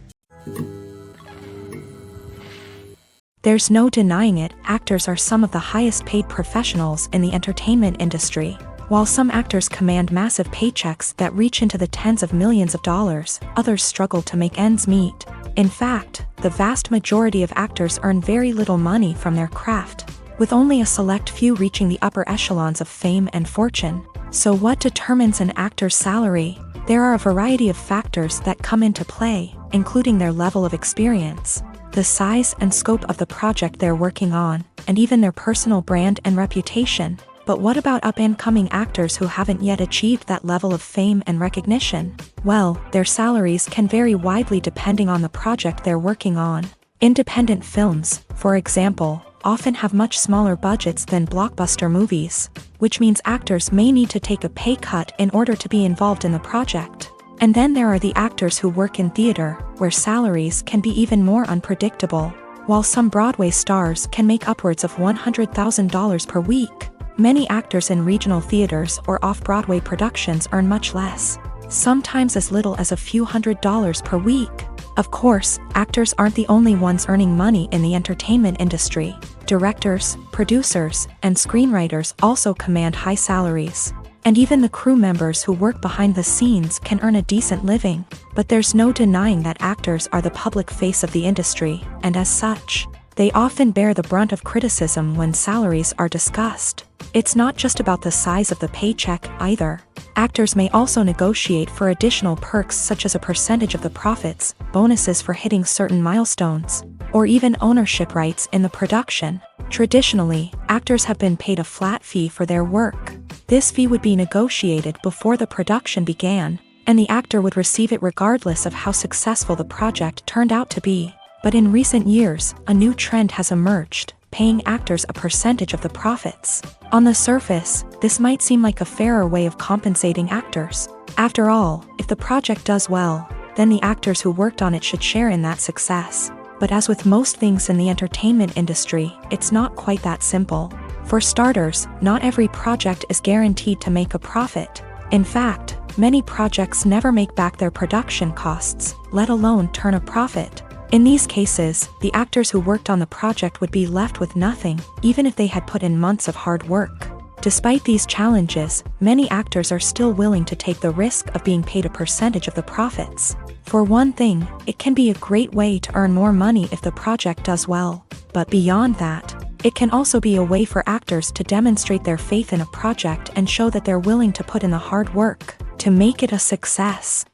There's no denying it, actors are some of the highest paid professionals in the entertainment industry. While some actors command massive paychecks that reach into the tens of millions of dollars, others struggle to make ends meet. In fact, the vast majority of actors earn very little money from their craft, with only a select few reaching the upper echelons of fame and fortune. So what determines an actor's salary? There are a variety of factors that come into play, including their level of experience, the size and scope of the project they're working on, and even their personal brand and reputation. But what about up-and-coming actors who haven't yet achieved that level of fame and recognition? Well, their salaries can vary widely depending on the project they're working on. Independent films, for example, often have much smaller budgets than blockbuster movies, which means actors may need to take a pay cut in order to be involved in the project. And then there are the actors who work in theater, where salaries can be even more unpredictable. While some Broadway stars can make upwards of $100,000 per week, many actors in regional theaters or off-Broadway productions earn much less, sometimes as little as a few $100s per week. Of course, actors aren't the only ones earning money in the entertainment industry. Directors, producers, and screenwriters also command high salaries. And even the crew members who work behind the scenes can earn a decent living. But there's no denying that actors are the public face of the industry, and as such, they often bear the brunt of criticism when salaries are discussed. It's not just about the size of the paycheck either. Actors may also negotiate for additional perks such as a percentage of the profits, bonuses for hitting certain milestones, or even ownership rights in the production. Traditionally, actors have been paid a flat fee for their work. This fee would be negotiated before the production began, and the actor would receive it regardless of how successful the project turned out to be. But in recent years, a new trend has emerged, paying actors a percentage of the profits. On the surface, this might seem like a fairer way of compensating actors. After all, if the project does well, then the actors who worked on it should share in that success. But as with most things in the entertainment industry, it's not quite that simple. For starters, not every project is guaranteed to make a profit. In fact, many projects never make back their production costs, let alone turn a profit. In these cases, the actors who worked on the project would be left with nothing, even if they had put in months of hard work. Despite these challenges, many actors are still willing to take the risk of being paid a percentage of the profits. For one thing, it can be a great way to earn more money if the project does well. But beyond that, it can also be a way for actors to demonstrate their faith in a project and show that they're willing to put in the hard work to make it a success.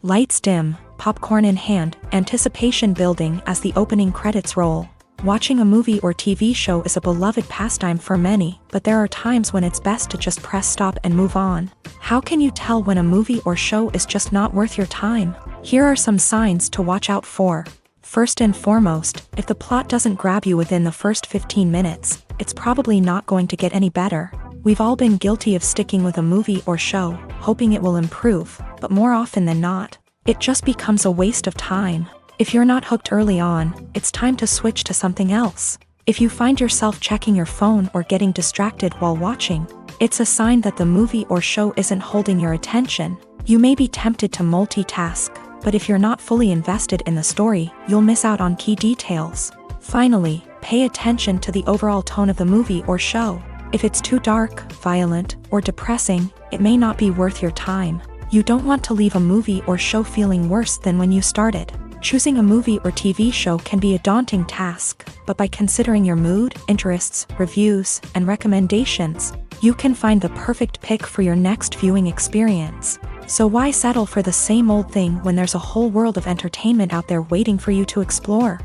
Lights dim, popcorn in hand, anticipation building as the opening credits roll. Watching a movie or TV show is a beloved pastime for many, but there are times when it's best to just press stop and move on. How can you tell when a movie or show is just not worth your time? Here are some signs to watch out for. First and foremost, if the plot doesn't grab you within the first 15 minutes, it's probably not going to get any better. We've all been guilty of sticking with a movie or show, hoping it will improve, but more often than not, it just becomes a waste of time. If you're not hooked early on, it's time to switch to something else. If you find yourself checking your phone or getting distracted while watching, it's a sign that the movie or show isn't holding your attention. You may be tempted to multitask, but if you're not fully invested in the story, you'll miss out on key details. Finally, pay attention to the overall tone of the movie or show. If it's too dark, violent, or depressing, it may not be worth your time. You don't want to leave a movie or show feeling worse than when you started. Choosing a movie or TV show can be a daunting task, but by considering your mood, interests, reviews, and recommendations, you can find the perfect pick for your next viewing experience. So why settle for the same old thing when there's a whole world of entertainment out there waiting for you to explore?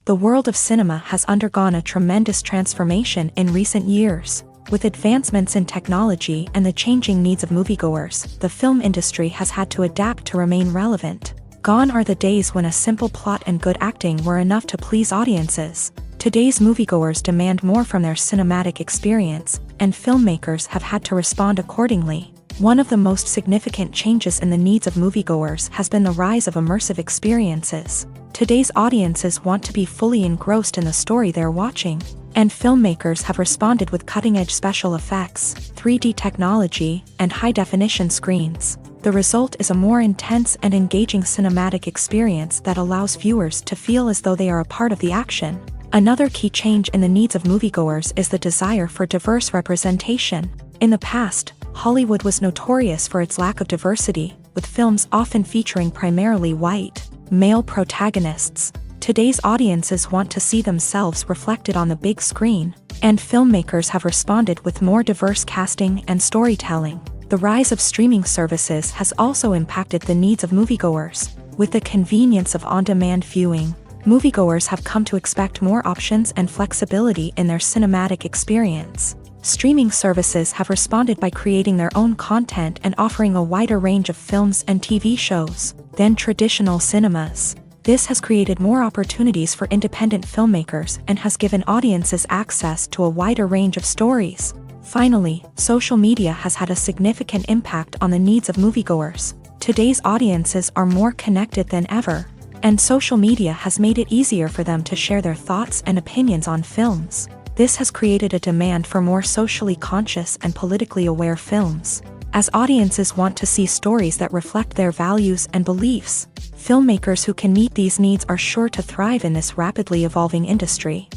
The world of cinema has undergone a tremendous transformation in recent years. With advancements in technology and the changing needs of moviegoers, the film industry has had to adapt to remain relevant. Gone are the days when a simple plot and good acting were enough to please audiences. Today's moviegoers demand more from their cinematic experience, and filmmakers have had to respond accordingly. One of the most significant changes in the needs of moviegoers has been the rise of immersive experiences. Today's audiences want to be fully engrossed in the story they're watching, and filmmakers have responded with cutting-edge special effects, 3D technology, and high-definition screens. The result is a more intense and engaging cinematic experience that allows viewers to feel as though they are a part of the action. Another key change in the needs of moviegoers is the desire for diverse representation. In the past, Hollywood was notorious for its lack of diversity, with films often featuring primarily white, male protagonists. Today's audiences want to see themselves reflected on the big screen, and filmmakers have responded with more diverse casting and storytelling. The rise of streaming services has also impacted the needs of moviegoers. With the convenience of on-demand viewing, moviegoers have come to expect more options and flexibility in their cinematic experience. Streaming services have responded by creating their own content and offering a wider range of films and TV shows than traditional cinemas. This has created more opportunities for independent filmmakers and has given audiences access to a wider range of stories. Finally, social media has had a significant impact on the needs of moviegoers. Today's audiences are more connected than ever, and social media has made it easier for them to share their thoughts and opinions on films. This has created a demand for more socially conscious and politically aware films. As audiences want to see stories that reflect their values and beliefs, filmmakers who can meet these needs are sure to thrive in this rapidly evolving industry.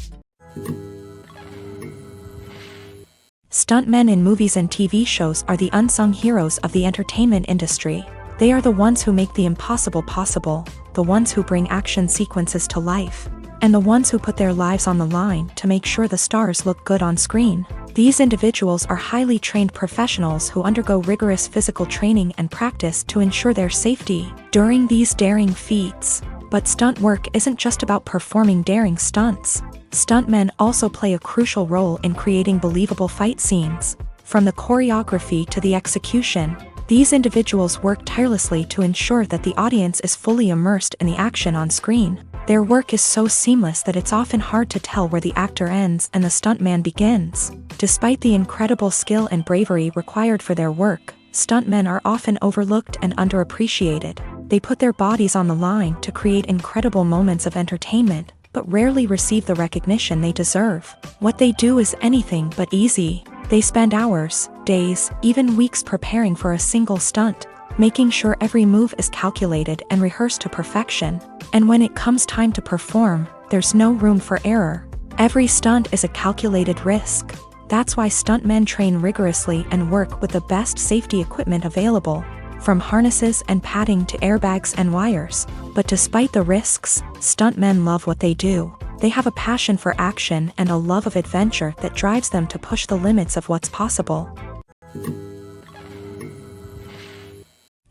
Stuntmen in movies and TV shows are the unsung heroes of the entertainment industry. They are the ones who make the impossible possible, the ones who bring action sequences to life, and the ones who put their lives on the line to make sure the stars look good on screen. These individuals are highly trained professionals who undergo rigorous physical training and practice to ensure their safety during these daring feats. But stunt work isn't just about performing daring stunts. Stuntmen also play a crucial role in creating believable fight scenes. From the choreography to the execution, these individuals work tirelessly to ensure that the audience is fully immersed in the action on screen. Their work is so seamless that it's often hard to tell where the actor ends and the stuntman begins. Despite the incredible skill and bravery required for their work, stuntmen are often overlooked and underappreciated. They put their bodies on the line to create incredible moments of entertainment, but rarely receive the recognition they deserve. What they do is anything but easy. They spend hours, days, even weeks preparing for a single stunt, making sure every move is calculated and rehearsed to perfection. And when it comes time to perform, there's no room for error. Every stunt is a calculated risk. That's why stuntmen train rigorously and work with the best safety equipment available, from harnesses and padding to airbags and wires. But despite the risks, stuntmen love what they do. They have a passion for action and a love of adventure that drives them to push the limits of what's possible.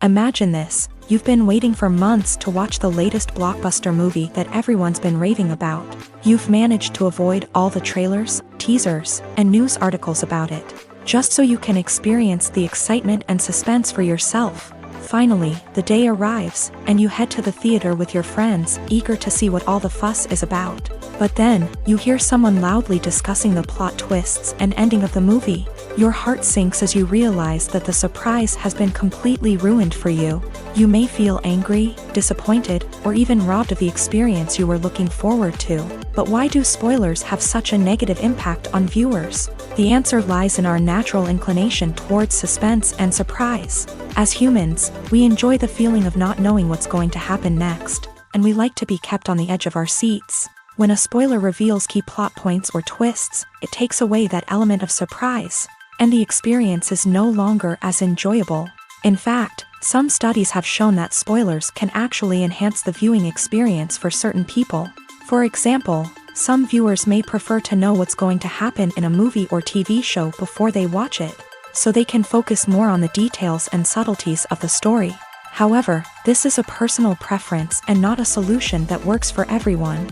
Imagine this: you've been waiting for months to watch the latest blockbuster movie that everyone's been raving about. You've managed to avoid all the trailers, teasers, and news articles about it, just so you can experience the excitement and suspense for yourself. Finally, the day arrives, and you head to the theater with your friends, eager to see what all the fuss is about. But then, you hear someone loudly discussing the plot twists and ending of the movie. Your heart sinks as you realize that the surprise has been completely ruined for you. You may feel angry, disappointed, or even robbed of the experience you were looking forward to. But why do spoilers have such a negative impact on viewers? The answer lies in our natural inclination towards suspense and surprise. As humans, we enjoy the feeling of not knowing what's going to happen next, and we like to be kept on the edge of our seats. When a spoiler reveals key plot points or twists, it takes away that element of surprise. and the experience is no longer as enjoyable. In fact, some studies have shown that spoilers can actually enhance the viewing experience for certain people. For example, some viewers may prefer to know what's going to happen in a movie or TV show before they watch it, so they can focus more on the details and subtleties of the story. However, this is a personal preference and not a solution that works for everyone.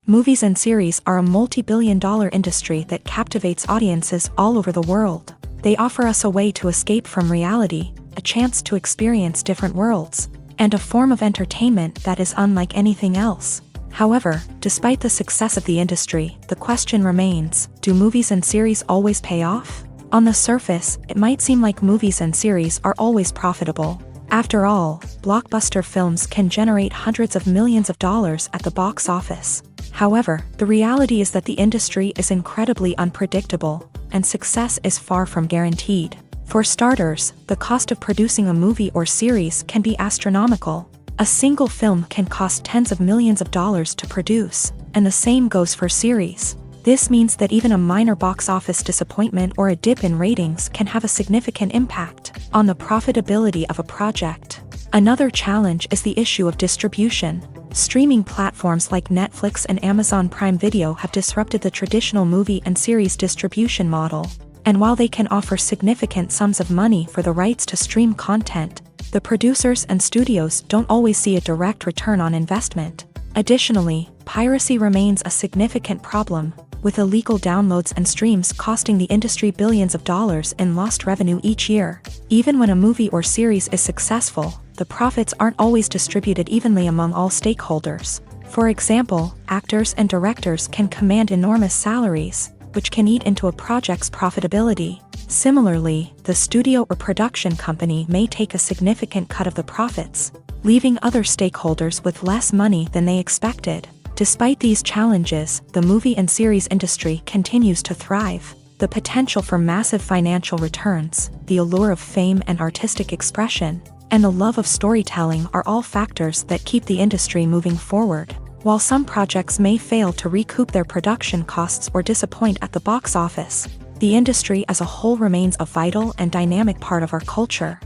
Movies and series are a multi-billion-dollar industry that captivates audiences all over the world. They offer us a way to escape from reality, a chance to experience different worlds, and a form of entertainment that is unlike anything else. However, despite the success of the industry, the question remains, do movies and series always pay off? On the surface, it might seem like movies and series are always profitable. After all, blockbuster films can generate hundreds of millions of dollars at the box office. However, the reality is that the industry is incredibly unpredictable, and success is far from guaranteed. For starters, the cost of producing a movie or series can be astronomical. A single film can cost tens of millions of dollars to produce, and the same goes for series. This means that even a minor box office disappointment or a dip in ratings can have a significant impact on the profitability of a project. Another challenge is the issue of distribution. Streaming platforms like Netflix and Amazon Prime Video have disrupted the traditional movie and series distribution model. And while they can offer significant sums of money for the rights to stream content, the producers and studios don't always see a direct return on investment. Additionally, piracy remains a significant problem, with illegal downloads and streams costing the industry billions of dollars in lost revenue each year. Even when a movie or series is successful, the profits aren't always distributed evenly among all stakeholders. For example, actors and directors can command enormous salaries, which can eat into a project's profitability. Similarly, the studio or production company may take a significant cut of the profits, leaving other stakeholders with less money than they expected. Despite these challenges, the movie and series industry continues to thrive. The potential for massive financial returns, the allure of fame and artistic expression, and the love of storytelling are all factors that keep the industry moving forward. While some projects may fail to recoup their production costs or disappoint at the box office, the industry as a whole remains a vital and dynamic part of our culture.